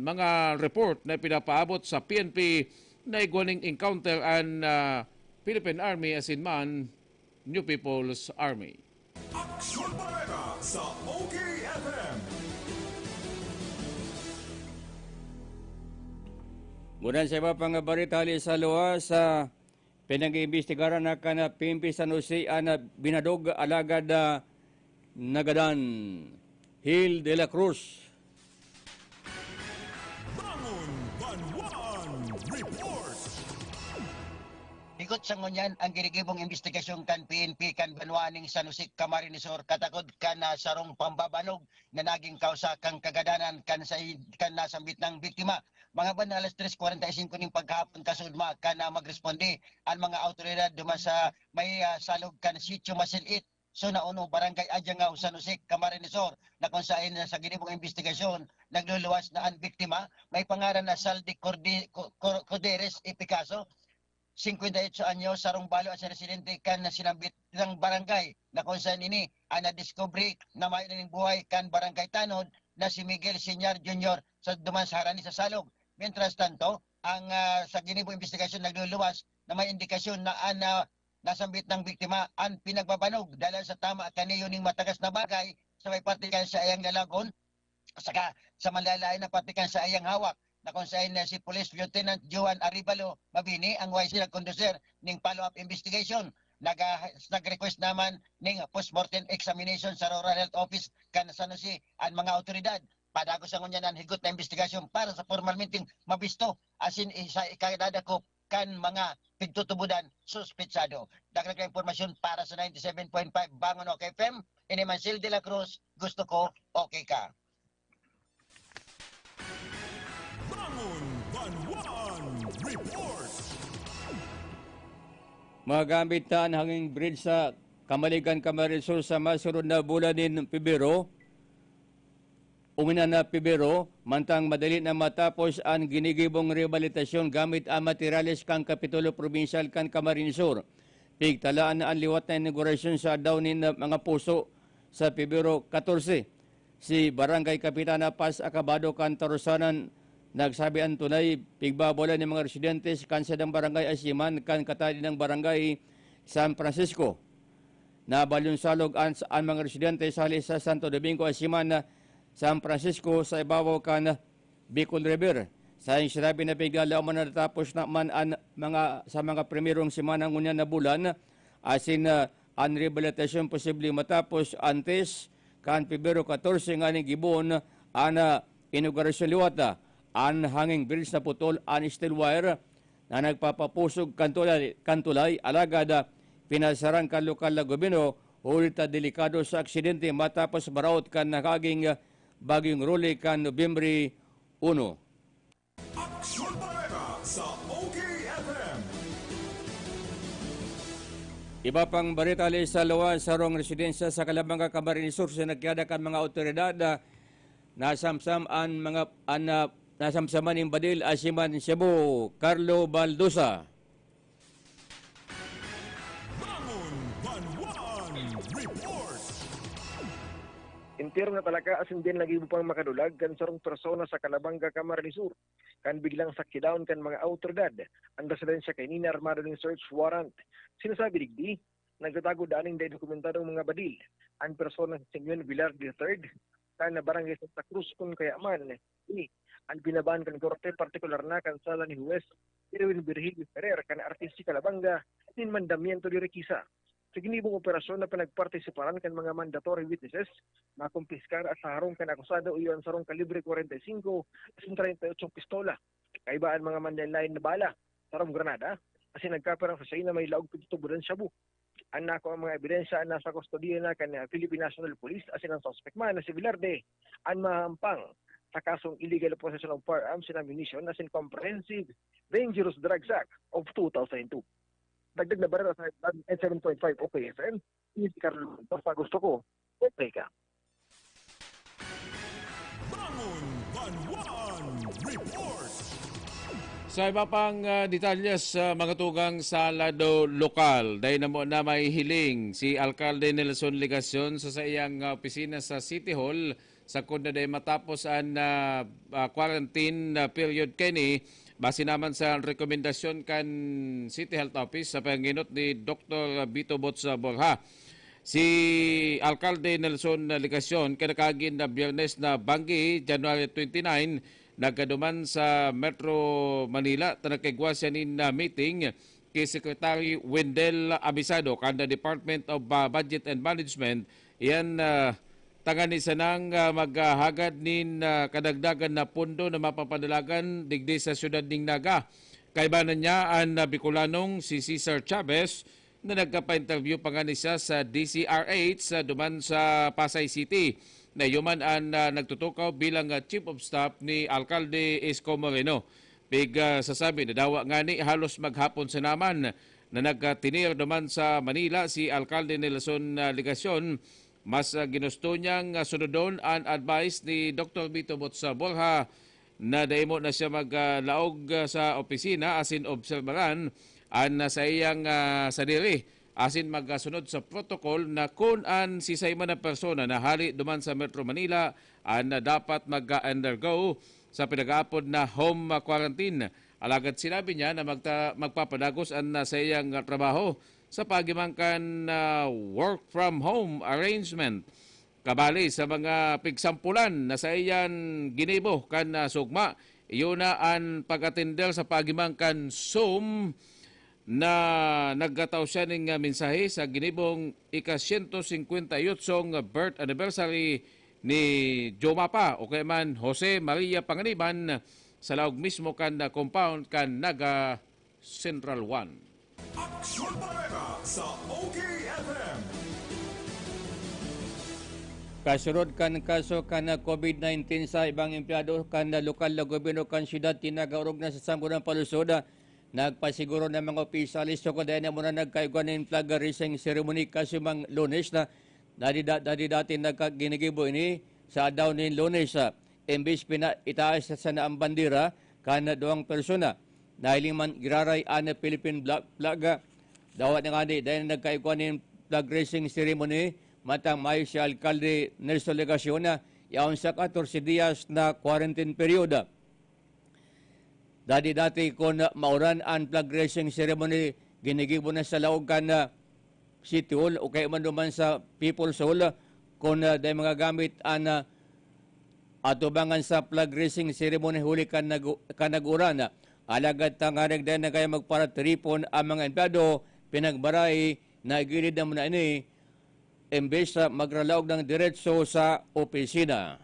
mga report na pinapaabot sa PNP na igwaning encounter ang Philippine Army asin man New People's Army. Aksyon Bareta sa OKFM. Muna sa iba pang barita sa luwa sa pinag-iimbestigaran na kana PNP San Jose na binadog alagad nagadan Hill de la Cruz. Bangon Banwan Report. Ikot sa ngunyan ang ginigibong investigasyon kan PNP kan Banwaning San Jose Camarines Sur katakod kan sarong pambabanog na naging kausa kang kagadanan kan nasambit ng biktima. Mga ban alas 3:45 ning pagkahapon kasudma kan magresponde ang mga awtoridad duman sa may salog kan sitio Masilit. So nauno barangay Adyangao San Jose Camarines Sur na kung saan sa ginibong investigasyon nagluluwas na ang biktima may pangalan na Saldi Corderes y Picasso 58 anyos sarong balo at sa residente kan na sinambit ng barangay na kung saan ini ang na-discovery na may ning buhay kan barangay Tanod na si Miguel Senior Jr. sa duman sa harani sa salog. Mientras tanto, ang sa ginibong investigasyon nagluluwas na may indikasyon na nasambit ng biktima ang pinagbabanog dahil sa tama kaniyo ning matagas na bagay sa may partikan sa ayang lalagon saka sa malalain na partikan sa ayang hawak na kung saan si Police Lieutenant Juan Aribalo Mabini ang YC nag-conducer ning follow-up investigation. Nag-request naman ning post-mortem examination sa Rural Health Office kan San Jose ang mga otoridad. Padagos ang ngunyan higot na investigasyon para sa formalmente mabisto asin sa ikadadakop kan mga pigtutubudan suspetsado. Dagdag na impormasyon para sa 97.5 Bangon OKFM. Ini Mansil de la Cruz, gusto ko, okay ka. Bangon Banwan Report. Magamit na ang hanging bridge sa Kamaligan Camarines Sur sa masunod na bulan din Pebrero. Umina na Pebrero, mantang madali na matapos ang ginigibong rehabilitasyon gamit ang materialis kang Kapitulo Provincial kan Camarines Sur. Pigtalaan na ang liwat na inaugurasyon sa dawnin na mga puso sa Pebrero 14. Si Barangay Kapitana Paz Acabado kan Tarusanan nagsabi ang tunay pigbabola ng mga residente kan sadang barangay Asiman kan katali ng barangay San Francisco. Nabalunsalog ang mga residente sa sa Santo Domingo Asiman na San Francisco sa ibabaw kan Bicol River. Sa sinabi na bigala man natapos naman ang sa mga primerong semana ngunya na bulan asin ang rehabilitasyon posible matapos antes kan Pebrero 14 nga ning gibon ang inaugurasyon liwata ang hanging bridge na putol ang steel wire na nagpapapusog kantulay alagad pinasarang kan lokal na gobyerno ulit delikado sa aksidente matapos baraot kan nakaging Bagyong Ruli kan Nobyembre 1. Aksyon Bareta sa OKFM. Iba pang barita sa lawa sa rong residensya sa Calabanga, Camarines Sur sa nagkada kan mga otoridad nasamsaman ng Badil Asiman Cebu Carlo Baldosa. Bangon Banwan Report. 'Iba pang barita sa lawa sa rong residensya sa Calabanga, Camarines Sur sa nagkada kan mga otoridad nasamsaman ng Badil Asiman Cebu Carlo Baldosa. 'Bangon Banwan Report. 'Bangon Banwan Report. 'Bangon Banwan Report. Intero na talaga asin din lagi mo pang makadulag kan sarong persona sa Calabanga, Camarines Sur. Kan biglang sakidawon kan mga autoridad. Ang residensya kay Nina armado ng search warrant. Sinasabi digdi, nagtatago daaning day dokumentadong mga badil. Ang persona si Simeon Villar III, kan na barangay Santa Cruz kung kaya man. Ini, ang binabaan kan korte partikular na kan sala ni Juez Irwin Virgilio Ferrer kan artist si Calabanga din mandamiento di Requisa. Sa ginibong operasyon na pinagpartisiparan kan mga mandatory witnesses, makumpiskar at sarong kan akusado iyon sarong kalibre 45 at 38 pistola. Kaibaan mga manlain na bala, sarong granada, kasi nagkaperang sa na may laog pitutubulan shabu. Anako ang mga ebidensya na sa kustodiya na kan Philippine National Police asin ang suspect man na si Villarde ang mahampang sa kasong illegal possession of firearms and ammunition asin Comprehensive Dangerous Drugs Act of 2002. Dagdag na barera sa 7.5 okay FM. Hindi si Carlo. Basta gusto ko, okay ka. Bangon Banwan Report! Sa iba pang detalyes sa mga tugang sa lado lokal, dahil na may hiling si Alcalde Nelson Ligacion sa iyang opisina sa City Hall sa kunda day matapos ang quarantine period kini. Base naman sa rekomendasyon kan City Health Office sa panginot ni Dr. Vito Botsa Borja. Si Alcalde Nelson Ligacion kinakagin na Biyernes na Banggi, January 29, nagkaduman sa Metro Manila tanakigwa siya na meeting kay Secretary Wendell Abisado kanda Department of Budget and Management. Yan tangani sa nang maghagad nin kadagdagan na pundo na mapapadalagan digdi sa syudad ning Naga. Kaibanan niya ang Bicolanong si Cesar Chavez na nagkapa-interview pa nga siya sa DCRH sa duman sa Pasay City. Na yuman ang nagtutukaw bilang Chief of Staff ni Alcalde Isko Moreno. Pig sasabi na dawa nga ni halos maghapon sa naman na nagtinir duman sa Manila si Alcalde Nelson Ligacion. Mas ginusto niyang sunodon ang advice ni Dr. Vito Botsa Borja na daimo na siya maglaog sa opisina asin obserbaran ang sa iyang sadiri asin magsunod sa protocol na kung ang sisay man na persona na hali duman sa Metro Manila ang dapat mag-undergo sa pinag-aapod na home quarantine. Alagad sinabi niya na magpapadagos ang sa iyang trabaho sa pagimangkan work from home arrangement. Kabali sa mga pigsampulan na sa iyan ginibo kan sugma, iyon na ang pag-atender sa pagimangkan Zoom na naggataw siya ng mensahe sa ginibong ika-158 birth anniversary ni Jomapa o kay man Jose Maria Panganiban sa laog mismo kan compound kan Naga Central 1. Aksyon Barrera sa OKFM. Kasunod kan kaso kan COVID-19 sa ibang empleyado kan lokal na gobyerno kan siyudad tinagaurog na sa sambunan palusod. Nagpasiguro ng mga opisyalis so kung dahil na muna nagkaiguan ng flag raising ceremony kasi mang Lunes na dati nagkaginigibo ini sa daw ng Lunes. Imbis itaas sa naang bandera kan doang persona. Dahil man giraray ang Philippine flag, dawat nga dahil nagkaiguan ng flag raising ceremony, matang may si Alcalde Nelson Ligacion na yaon sa 14 días na quarantine period. Dati kung mauran ang flag raising ceremony, ginigibo na sa laogan na City Hall o kaya man duman sa People's Hall kung dahil mga gamit ang atubangan sa flag raising ceremony huli kanaguran. Alagad tangarag dahil na kaya magparatripon ang mga empleyado, pinagbaray na gilid na muna ini imbes sa magralaog ng diretso sa opisina.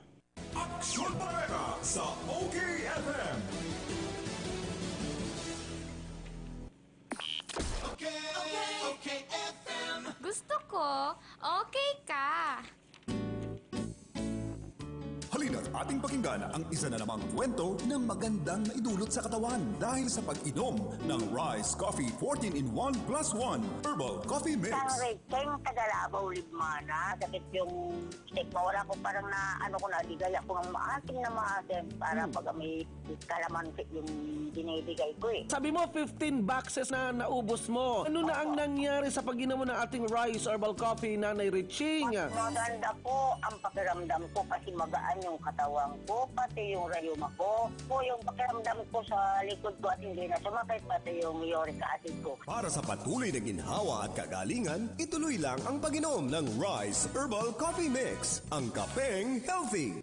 Aksyon Barrera sa OKFM. Okay, FM. Gusto ko, okay ka. Halina't ating pakinggan ang isa na namang kwento na magandang naidulot sa katawan dahil sa pag-inom ng Rise Coffee 14-in-1 plus 1 Herbal Coffee Mix. Kayong kadalabaw libmana, sakit yung steak mo. Wala ko parang na, ko na, digay ako ng maasim para pag may kalamansi yung binibigay ko eh. Sabi mo, 15 boxes na naubos mo. Ano na ang nangyari sa pag-inom mo ng ating Rise Herbal Coffee, Nanay Riching? Maganda po ang pakiramdam ko kasi magaan yung katawan ko, pati yung rayuma ko. Yung pakiramdam ko sa likod ko at hindi na sumakit, pati yung uric acid ko. Para sa patuloy na ginhawa at kagalingan, ituloy lang ang pag-inom ng Rise Herbal Coffee Mix, ang kapeng healthy.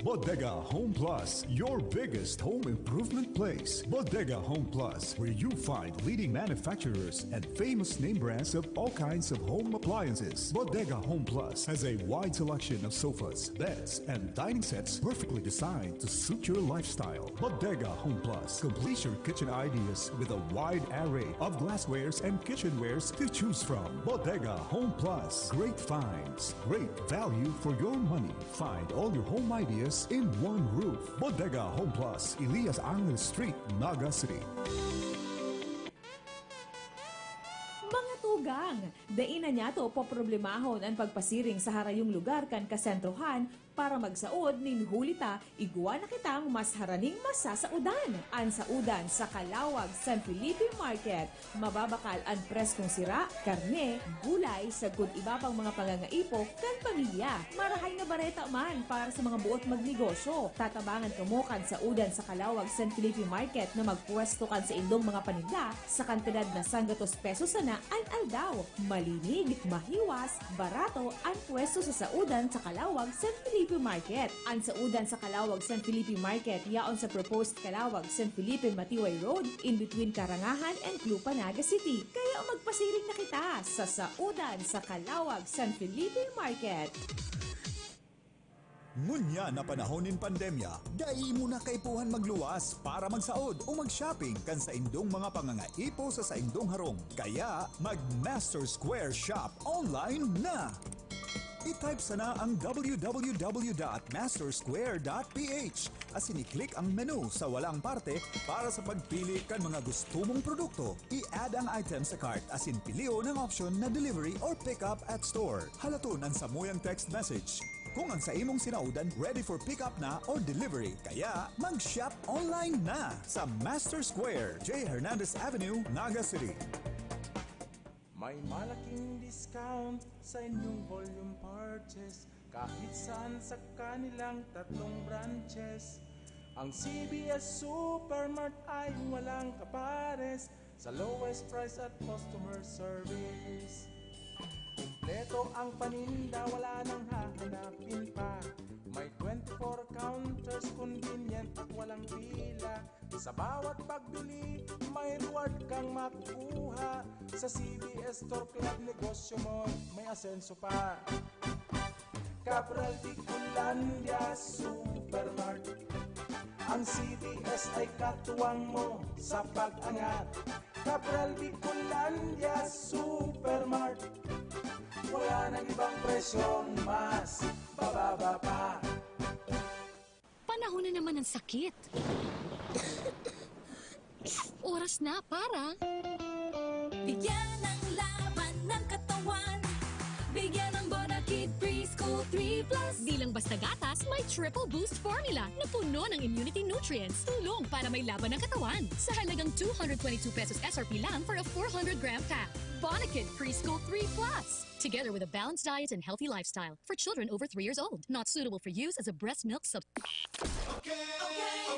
Bodega Home Plus, your biggest home improvement place. Bodega Home Plus, where you find leading manufacturers and famous name brands of all kinds of home appliances. Bodega Home Plus has a wide selection of sofas, beds, and dining sets perfectly designed to suit your lifestyle. Bodega Home Plus completes your kitchen ideas with a wide array of glasswares and kitchenwares to choose from. Bodega Home Plus, great finds, great value for your money. Find all your home ideas in one roof. Bodega Home Plus, Elias Angel Street, Naga City. Mga tugang, dainan niya to poproblemahon ang pagpasiring sa harayong lugar kan kasentrohan para magsaod nin hulita, igwa na kitang mas haraning masasaudan. Ang saudan sa Calawag, San Felipe Market. Mababakal ang preskong sira, karne, gulay, sagod iba pang mga pangangaipo kan pamilya. Marahay na bareta man para sa mga buot magnegosyo. Tatabangan kamo kan saudan sa Calawag, San Felipe Market na magpwesto kan sa indong mga paninda sa kantidad na 100 pesos sana ang aldaw. Malinig, mahiwas, barato ang pwesto sa saudan sa Calawag, San Felipe Market. Ang saudan sa Calawag, San Felipe Market yaon sa proposed Calawag, San Felipe Matiway Road in between Karangahan and Clupa, Naga City. Kaya magpasiring na kita sa saudan sa Calawag, San Felipe Market. Ngunya na panahon ng pandemya, dai mo na kaipuhan magluwas para magsaod o mag-shopping kan sa indong mga pangangaipo sa indong harong. Kaya mag-Master Square Shop online na! I-type sana ang www.mastersquare.ph as i-click ang menu sa walang parte para sa pagpili kan mga gusto mong produkto. I-add ang item sa cart as in pilio ng option na delivery or pick up at store. Halaton ang samuyang text message kung ang sa imong sinaudan ready for pick up na or delivery. Kaya mag-shop online na sa Master Square, J. Hernandez Avenue, Naga City. May malaking discount sa inyong volume purchase kahit saan sa kanilang 3 branches. Ang CBS Supermart ay walang kapares sa lowest price at customer service. Kumpleto ang paninda, wala nang hahanapin pa. May 24 counters, convenient at walang pila. Sa bawat pagbili, may reward kang makukuha. Sa CBS Store Club, negosyo mo may asenso pa. Cabral Bicolandia Supermart. Ang CBS ay katuwang mo sa pag-angat. Cabral Bicolandia Supermart. Wala nang ibang presyong mas bababa pa. Panahon na naman ng sakit. Oras na para bigyan ng laban ng katawan. Bigyan ng Bonakid Preschool 3 Plus. Di lang basta gatas, may triple boost formula na puno ng immunity nutrients. Tulong para may laban ng katawan. Sa halagang 222 pesos SRP lang for a 400-gram pack. Bonakid Preschool 3 Plus. Together with a balanced diet and healthy lifestyle for children over 3 years old. Not suitable for use as a breast milk substitute.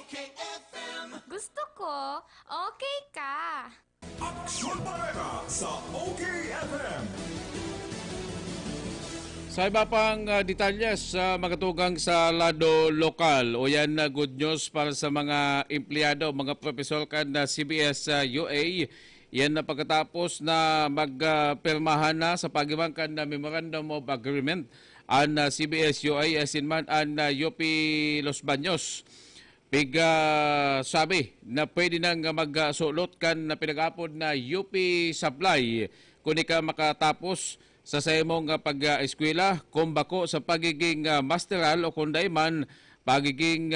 Okay, FM. Gusto ko, okay ka. Aksyon Bareta sa OKFM. Sa iba pang detalyes sa magatugang sa lado lokal, o yan na good news para sa mga empleyado, mga profesor kan na CBS UA. Yan na pagkatapos na magpirmahan na sa pagibangkan na Memorandum of Agreement ang CBS UA as in man ang UP Los Baños. Sabi na pwede nang magsulot kan na pinag-apod na UP Supply kung ka makatapos sa imong pag-eskwela kung bako sa pagiging masteral o kung man pagiging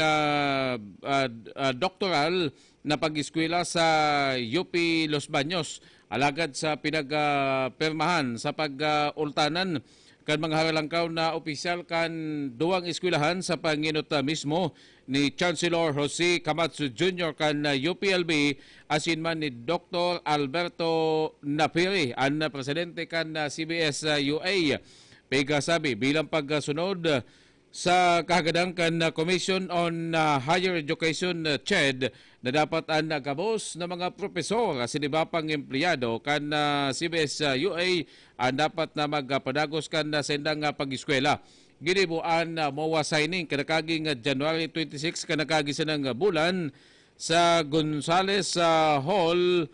doktoral na pag-eskwela sa UP Los Baños. Alagad sa pinagpermahan sa pag-ultanan kan mga haralangkaw na opisyal kan duwang eskwelahan sa panginot mismo ni Chancellor Jose Camacho Jr. kan UPLB asin man ni Dr. Alberto Napiri ang presidente kan CBS UA. Pagkasabi bilang pagsunod sa kahagadang kan Commission on Higher Education CHED na dapat ang gabos na mga profesor sinibapang empleyado kan CBS UA ang dapat na magpadagos kan sendang pag-eskwela. Ginibuan MOA signing kanakaging January 26 kanakagi ng bulan sa Gonzales Hall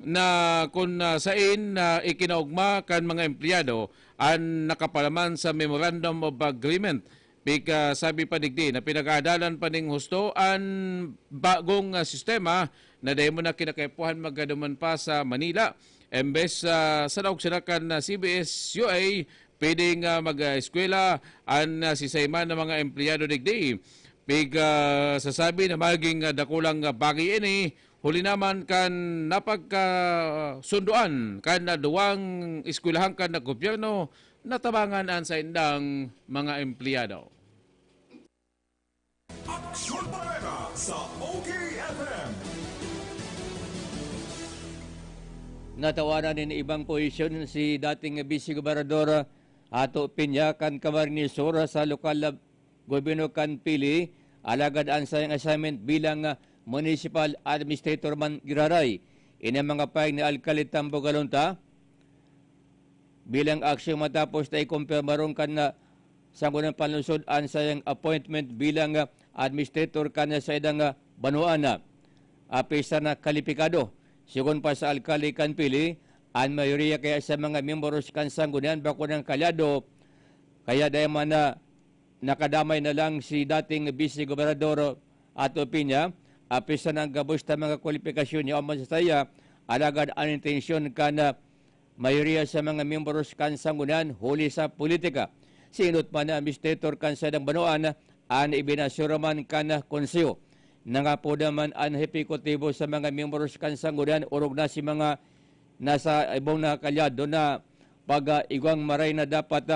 na kung sain ikinaugma kan mga empleyado ang nakapalaman sa Memorandum of Agreement. Sabi pa digdi na pinag-aadalan pa ning husto ang bagong sistema na dahil mo na kinakaipuhan magaduman pa sa Manila. Embes sa daog sinakan CBS UA, pwedeng mag-eskwela ang sisayman ng mga empleyado digdi. Sasabi na maging dakulang bagay ini, huli naman kan napagkasunduan kan duwang eskwelahan kan na gobyerno natabangan ang sa indang mga empleyado. Aksyon Bareta sa OKFM. Natawanan din ibang posisyon si dating Vice Gobernador Ato Piña kan Camarines-Sur sa lokal na gobyerno kan Pili, alagad ang sayang assignment bilang municipal administrator man giraray. Ina mga payag ni Alcalde Tambo Galunta bilang aksyon matapos na ikumpirmaron kan na Sangguniang Panlungsod ang sayang appointment bilang administrator kan sa idang Banuana. Apisa na kalipikado. Sigon pa sa Alcalde kan Pili, ang mayoriya kaya sa mga membros kan Sanggunian bako ng kalyado, kaya dahil man na nakadamay na lang si dating Vice Gobernador Ato Piña, apisa ng gabos na mga kwalifikasyon niya o masasaya, alagad ang intensyon kan na mayoriya sa mga membros kan Sanggunian huli sa politika. Sinot pa na administrator kan sa idang Banuan ang ibinasuraman kan na konseyo. Nangapo naman ang hepikutibo sa mga membros kan Sanggunian urog na si mga nasa ibang na kalyado na pag-igwang maray na dapat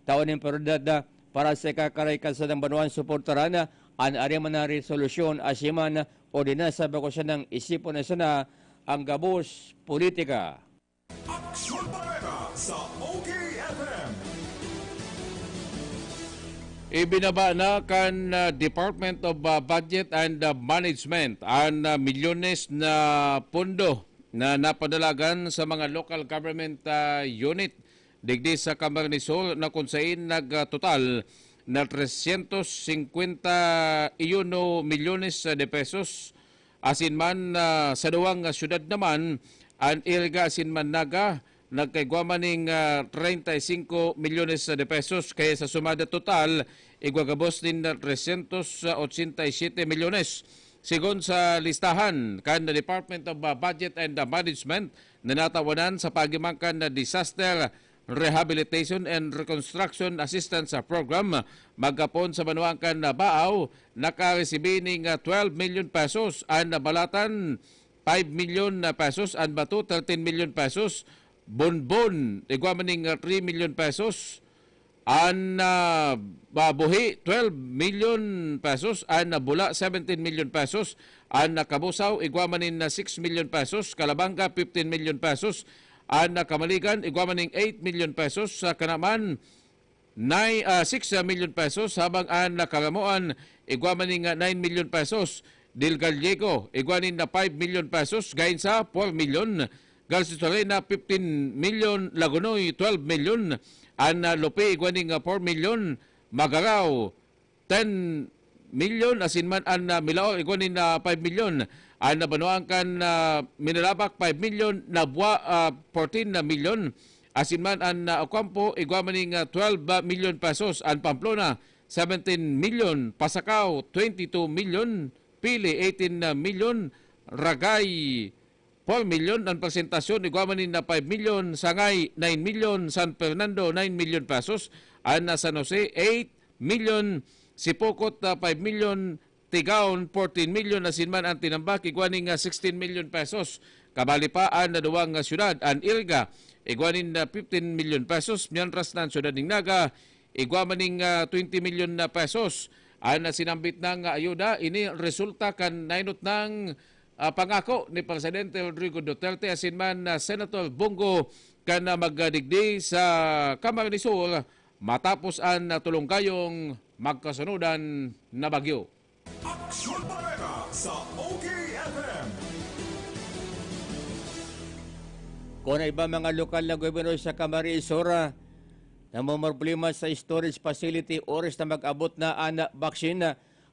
taon ng perodad para sa kakaray kan sa idang Banuan suportaran ang ariman na resolusyon asiman ordinansa bako siya ng isipon na sana ang gabos politika. Aksyon Bareta sa OKFM. Ibinaba na kan Department of Budget and Management ang milyones na pondo na napadalagan sa mga local government unit digdi sa Camarines-Sur na kung saan nagtotal na 351 milyones de pesos. Asin man sa duwang syudad naman ang Irga asin man Naga nagkaigwaman ng 35 milyones de pesos kaya sa sumada total igwagabos din na 387 milyones. Sigon sa listahan kan the Department of Budget and Management na natawanan sa pagimangkan na Disaster Rehabilitation and Reconstruction Assistance Program magkapon sa Banuangkan na Baaw nakaresibi ng 12 million pesos ang nabalatan 5 million pesos ang bato 13 million pesos bonbon igwaman ng 3 million pesos ang babuhi 12 million pesos ang bula 17 million pesos ang nakabusaw igwaman ng 6 million pesos Kalabanga 15 million pesos ang nakamaligan igwaman ng 8 million pesos sa Kanaman 6 million pesos habang ang nakaramuan igwaman ng 9 million pesos Del Gallego igwanin na 5 million pesos gain sa 4 million Galsitorena 15 million Lagunoy 12 million ang Lupi igwaning 4 million Magaraw 10 million asinman ang Milao igwanin na 5 million ang Banuangkan Minalabak 5 million Nabwa 14 million asinman ang Ocampo igwamaning 12 million pesos ang Pamplona 17 million Pasakaw 22 million Pili 18 million Ragay 4 million ang presentasyon igwamanin na 5 million Sangay 9 million San Fernando 9 million pesos ang San Jose 8 million Sipokot 5 million, Tigaon 14 million na sinman ang tinambak, igwaning 16 million pesos. Kabalipaan na duwang syudad, ang Irga, igwanin 15 million pesos. Mientras na ang syudad ng Naga, igwamaning 20 million na pesos. Ang sinambit ng ayuda, ini resulta kan nainot ng pangako ni Presidente Rodrigo Duterte asinman Senator Bongo kan magdigdi sa Camarines Sur matapos ang tulongkayong magkasunudan na bagyo. Aksyon Barreta sa OKFM. Kung iba mga lokal na gobernador sa Camarines Sur na problema sa storage facility oras na mag-abot na ang baksin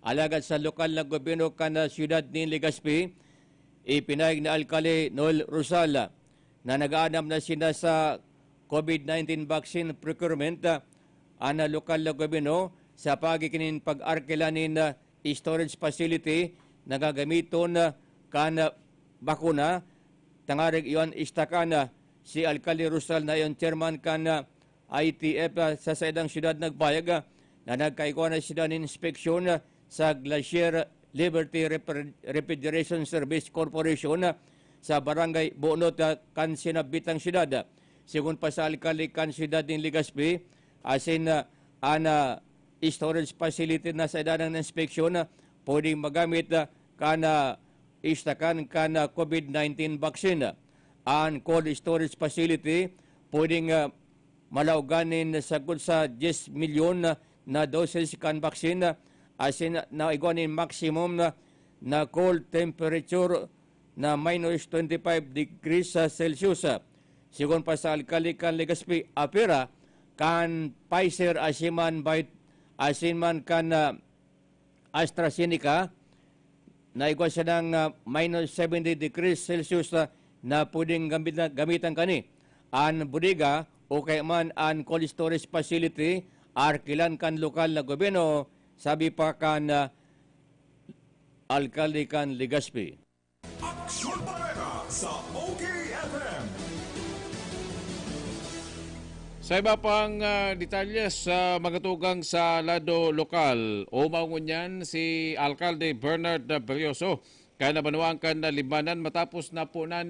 alagad sa lokal na gobyerno kana siyudad ni Legazpi, ipinahig na Alkali Noel Rosal na nag-aanam na sina sa COVID-19 vaccine procurement ang lokal na gobyerno sa pagkikinin pag-arkilanin storage facility na gagamiton kan bakuna. Tangarig iyon istakan si Alkali Rosal na iyon chairman kan ITF sa saidang siyudad nagbayag na nagkaikuha na siyudad ng inspeksyon sa Glacier Liberty Refrigeration Service Corporation sa barangay Bonot kan sinabitang siyudad. Sigun pa sa alkali kan siyudad ng Legazpi, asin ana storage facility na sa idanan ng inspeksyon pwedeng magamit kan istakan kan COVID-19 vaccine. Ang cold storage facility pwedeng malauganin sagod sa 10 milyon na doses kan vaccine asin na iguanin maximum na cold temperature na minus 25 degrees Celsius. Sigon pa sa alkali kan Legazpi, apira kan Pfizer asinman kan AstraZeneca na iguan siya ng minus 70 degrees Celsius na pwedeng gamitan kani. An bodega o kay man an cold storage facility arkilan kan lokal na gobyerno, sabi pa kan alkalde kan Legazpi. Aksyon Barreta sa OKFM. Sa iba pang detalye sa magatugang sa lado lokal, umaungon yan si Alkalde Bernard Berioso kaya nabanuang kan libanan matapos na po na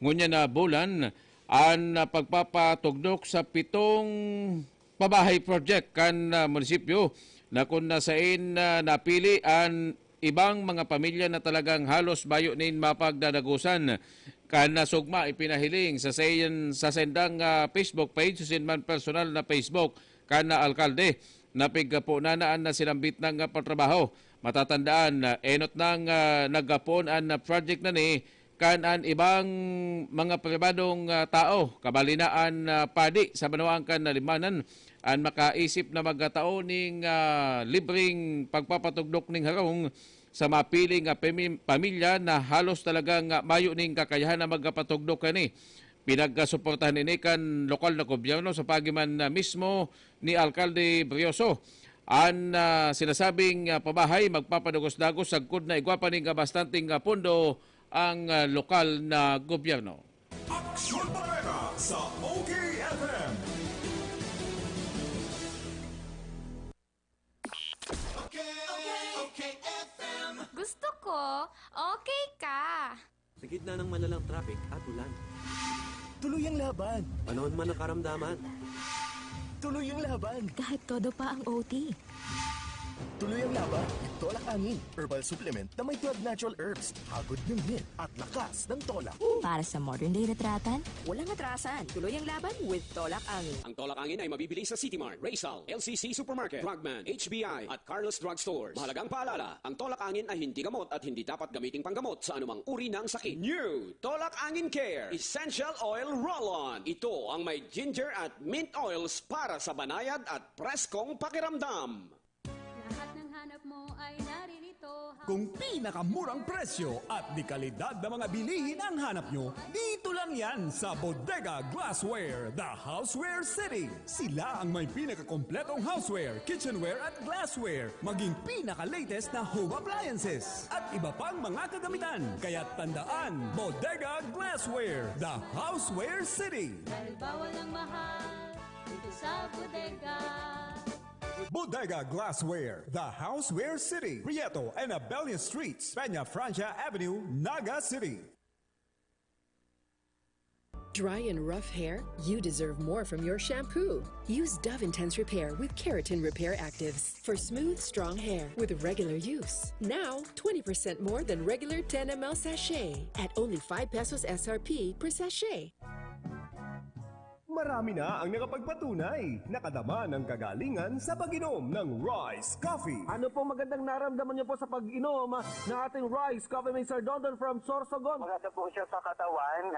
ngunya na bulan ang pagpapatugdok sa 7 pabahay project kan munisipyo na kung nasain napili ang ibang mga pamilya na talagang halos bayo nin mapagdadagusan kan nasugma ipinahiling sa sendang Facebook page sinman personal na Facebook kan alkalde napigkapunanaan na sinambit ng patrabaho. Matatandaan enot nang naggapon ang project na ni kan an ibang mga pribadong tao kabalinaan padi sa banawang kan limanan an makaisip na magkatao ning libreng pagpapatugdok ning harong sa mapiling pamilya na halos talagang mayo ning kakayahan na magpatugdok kani. Pinagsuportahan ini kan lokal na gobyerno sa pagiman mismo ni Alkalde Berioso. An sinasabing pabahay magpapadagos-dagos sagkod na igwa pa ning bastanting pondo ang lokal na gobyerno. Aksyon Barreta sa OKFM. Gusto ko, okay ka. Sa gitna ng malalang traffic at ulan. Tuloy ang laban. Panahon man ang karamdaman. Tuloy ang laban. Kahit todo pa ang OT. Tuloy ang laban. Tolak Angin. Herbal supplement na may 12 natural herbs. Hagod ng hit at lakas ng tolak. Para sa modern day retratan, walang atrasan. Tuloy ang laban with Tolak Angin. Ang Tolak Angin ay mabibili sa City Mart, Raysal, LCC Supermarket, Drugman, HBI at Carlos Drug Stores. Mahalagang paalala, ang Tolak Angin ay hindi gamot at hindi dapat gamiting panggamot sa anumang uri ng sakit. New Tolak Angin Care Essential Oil Roll-On. Ito ang may ginger at mint oils para sa banayad at preskong pakiramdam. Lahat ng hanap mo ay naririto. Kung pinakamurang presyo at di kalidad na mga bilihin ang hanap nyo, dito lang yan sa Bodega Glassware, the Houseware City. Sila ang may pinakakompletong houseware, kitchenware at glassware, maging pinaka-latest na home appliances at iba pang mga kagamitan. Kaya tandaan, Bodega Glassware, the Houseware City. Dahil bawal ang mahal dito sa bodega. Bodega Glassware, the Houseware City, Prieto and Abella Streets, Peña Francia Avenue, Naga City. Dry and rough hair? You deserve more from your shampoo. Use Dove Intense Repair with Keratin Repair Actives for smooth, strong hair with regular use. Now, 20% more than regular 10 ml sachet at only 5 pesos SRP per sachet. Marami na ang nakapagpatunay. Nakadama ng kagalingan sa pag-inom ng Rice Coffee. Ano pong magandang naramdaman niyo po sa pag-inom ng ating Rice Coffee Mixer Dondon from Sorsogon? Maganda po siya sa katawan,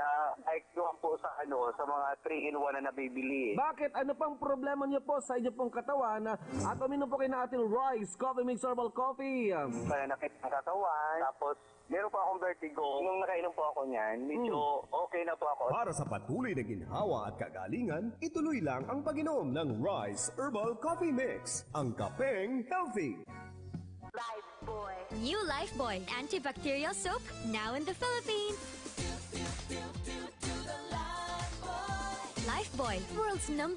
like doon po sa sa mga 3-in-1 na nabibili. Bakit? Ano pang problema niyo po sa inyo pong katawan at uminom po kayo ng ating Rice Coffee Mix Herbal Coffee? Pananakit ng katawan, tapos meron pa akong vertigo. Nung nakainom po ako niyan, medyo okay na po ako. Para sa patuloy na ginhawa at kagalingan, ituloy lang ang pag-inom ng Rice Herbal Coffee Mix. Ang kapeng healthy. New Lifebuoy antibacterial soap, now in the Philippines. Lifebuoy, world's #1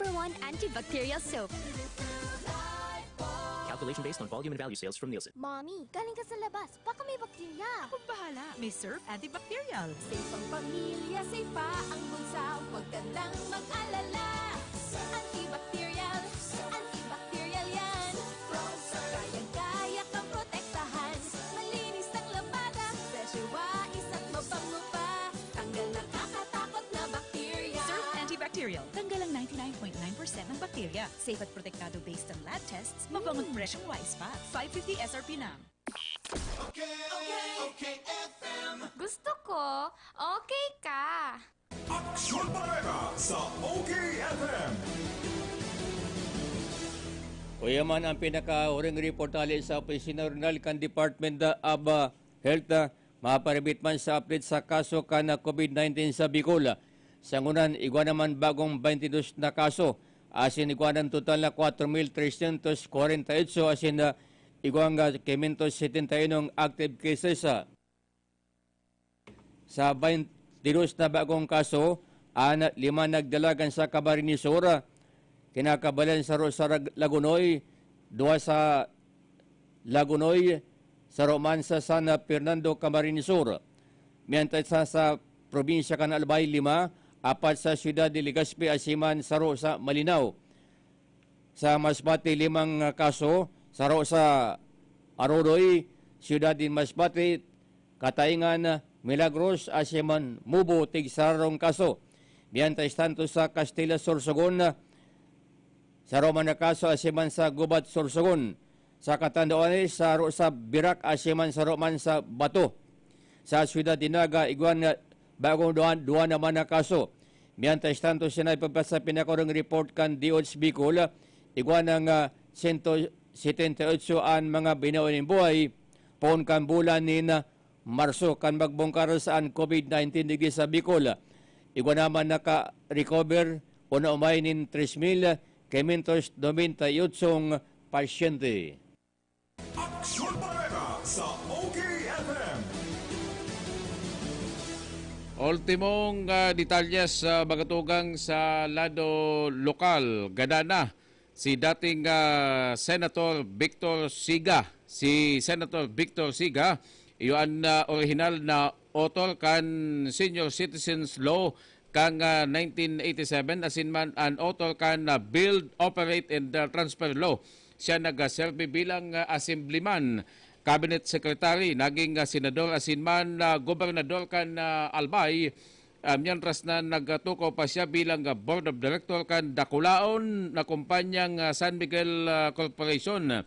antibacterial soap. Calculation based on volume and value sales from Nielsen. Mommy, galing ka sa labas. Baka may bakterya. Kung bahala, may Surf Antibacterial. Safe ang pamilya, safe pa ang bunsa. Huwag ka lang mag-alala. Antibacterial, antibacterial yan. Kayang-kaya kang protektahan. Malinis ang labada. Presyo wais at mabango pa. Tanggal nakakatakot na bakterya. Surf Antibacterial. Tanggal ang 99.9% ng bakterya. Safe at protektado based on lab tests. Mabango't presyong wise pa. 550 SRP na. Okay, FM. Gusto ko, okay ka. Aksyon Barrera sa OKFM. Kuya man ang pinaka-huring reportali sa Opisina Regional kan Department of Health maparibit man sa update sa kaso kan COVID-19 sa Bicol. Sa ngunan, igwa naman bagong 22 na kaso. Asin igwanan total na 4,348 asin igwang 571 active cases. Sa 22 na bagong kaso, 5 nagdalagan sa Camarines Sur, kinakabalan sa Lagunoy, 2 sa Lagunoy, sa Romansa San Fernando, Camarines Sur. Mientras sa probinsya kan Albay, 5, 4 sa Ciudad de Legazpi, Asiman, Saro sa Malinaw. Sa Masbate, 5 kaso, Saro sa Aroroy, Ciudad de Masbate, Kataingan, Milagros, Asiman, Mubo, Tigsarong kaso. Mientras tanto sa Castilla, Sorsogon, Saro man na kaso, Asiman sa Gubat, Sorsogon. Sa Catanduanes, Saro sa Birak, Asiman, Saro man sa Bato. Sa Ciudad de Naga, Iguan, bagong duwan naman na kaso. Mientras tanto, sinay pa sa pinakurang report kan DOH Bicol, iguan ng 178 ang mga binawaning buhay, poon kan bulan ni Marso kan magbongkar saan COVID-19 digi sa Bicol. Iguan naman naka-recover o na umay nin 3,598 pasyente. Aksyon Barrera sa OKFM. Ultimong detalyes sa magatugang sa lado lokal, ganana si dating Senator Victor Siga. Si Senator Victor Siga, iyon original na otol kan Senior Citizens Law kang 1987 asin man an otol kan Build, Operate and Transfer Law. Siya nag-serve bilang assemblyman, cabinet secretary, naging senador asin man gobernador kan Albay. Mientras na nagtuko pa siya bilang board of director kan Dakulaon na kumpanyang San Miguel Corporation.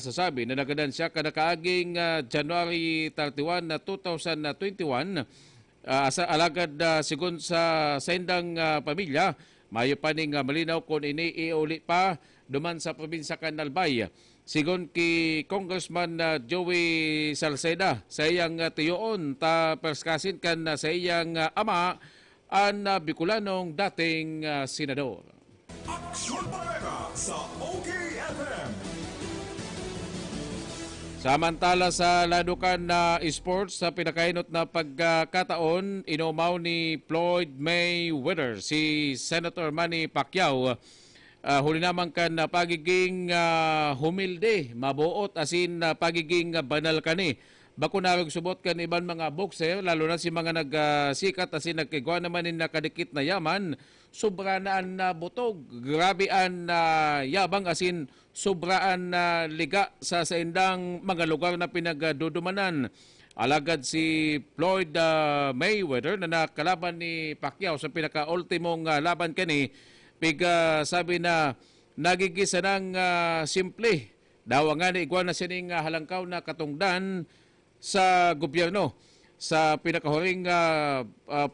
Sasabi na nagadan siya kada kaaging January 31, 2021. Alagad sigun sa sendang pamilya, mayo pa ning malinaw kung ini iuli pa duman sa probinsya kan Albay. Sigon ki Congressman Joey Salceda, sa iyang tiyoon ta perskasin kan sa iyang ama ang Bicolanong dating senador. Aksyon Barrera sa OKFM. Samantala sa ladukan na sports, sa pinakainot na pagkataon, inumaw ni Floyd Mayweather si Senator Manny Pacquiao huli naman kan pagiging humilde, mabuot, asin pagiging banal kani. Bako na subot kan iban mga boxer, lalo na si mga nagsikat asin nagkigwa naman in nakadikit na yaman, sobraan na butog, grabean na yabang asin sobraan na liga sa indang mga lugar na pinagdudumanan. Alagad si Floyd Mayweather na nakalaban ni Pacquiao sa pinaka-ultimong laban kani, sabi na nagigisa ng simple. Dawa nga ni igwa na sining halangkaw na katungdan sa gobyerno. Sa pinakahuring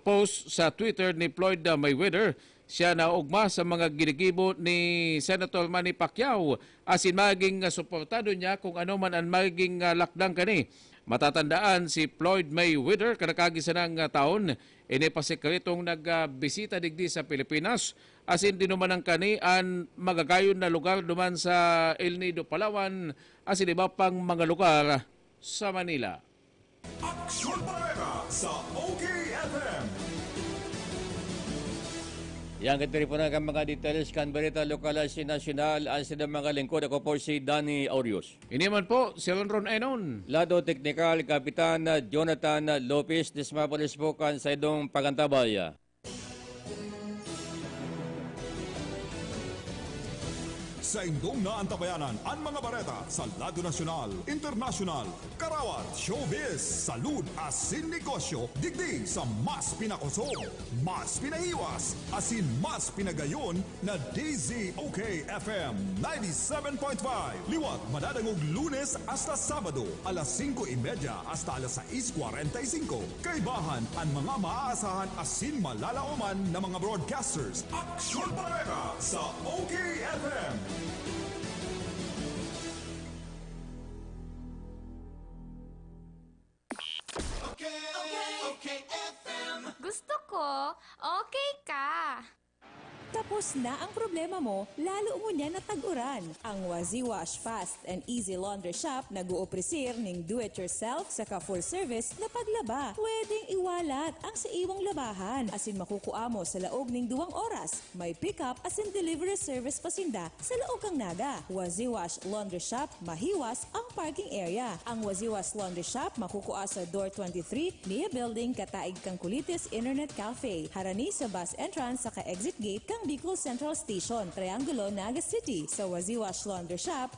post sa Twitter ni Floyd Mayweather, siya naugma sa mga ginigibo ni Senator Manny Pacquiao asin maging suportado niya kung ano man ang maging lakdang kani. Matatandaan si Floyd Mayweather kanakagisa ng taon, inipasekretong nagbisita digdi sa Pilipinas asin dinuman ang kani ang magagayon na lugar duman sa El Nido, Palawan asin iba pang mga lugar sa Manila. Aksyon Bareta sa OKFM. Yang katiripunan ng mga details kan Bareta Lokal at Nasyonal ang sila mga lingkod. Ako po si Danny Aurios. Ini man po si Ronron Enon. Lado Teknikal, Kapitan Jonathan Lopez. Dismapolis po kan sa idong pagantabaya. Sa indong naantabayanan ang mga bareta sa Lado Nasyonal, Internasyonal, Karawat, Showbiz, Salud, asin negosyo, digdi sa mas pinakusog, mas pinahiwas, asin mas pinagayon na DZOK FM 97.5. Liwat madadangog Lunes hasta Sabado, alas 5:30 hasta alas 6:45. Kaibahan ang mga maaasahan asin malalauman na mga broadcasters. Aksyon Bareta sa OKFM. Gusto ko, okay ka. Tapos na ang problema mo, lalo mo niya natag-uran. Ang Wazi Wash Fast and Easy Laundry Shop nag-uopresir ning do-it-yourself saka full-service na paglaba. Pwedeng iwalat ang sa iwang labahan asin makukuha mo sa laog ning 2 oras. May pick-up asin delivery service pasinda sa laog kang naga. Wazi Wash Laundry Shop, mahiwas ang parking area. Ang Wazi Wash Laundry Shop makukuha sa Door 23, Nia Building, Kataig kang Kulitis Internet Cafe. Harani sa bus entrance saka exit gate kang Bicol Central Station, Triangulo, Naga City. Sa Wazi Wash Laundry Shop,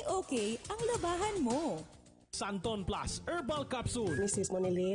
okay ang labahan mo. Santon Plus Herbal Capsule. Mrs. Monilin.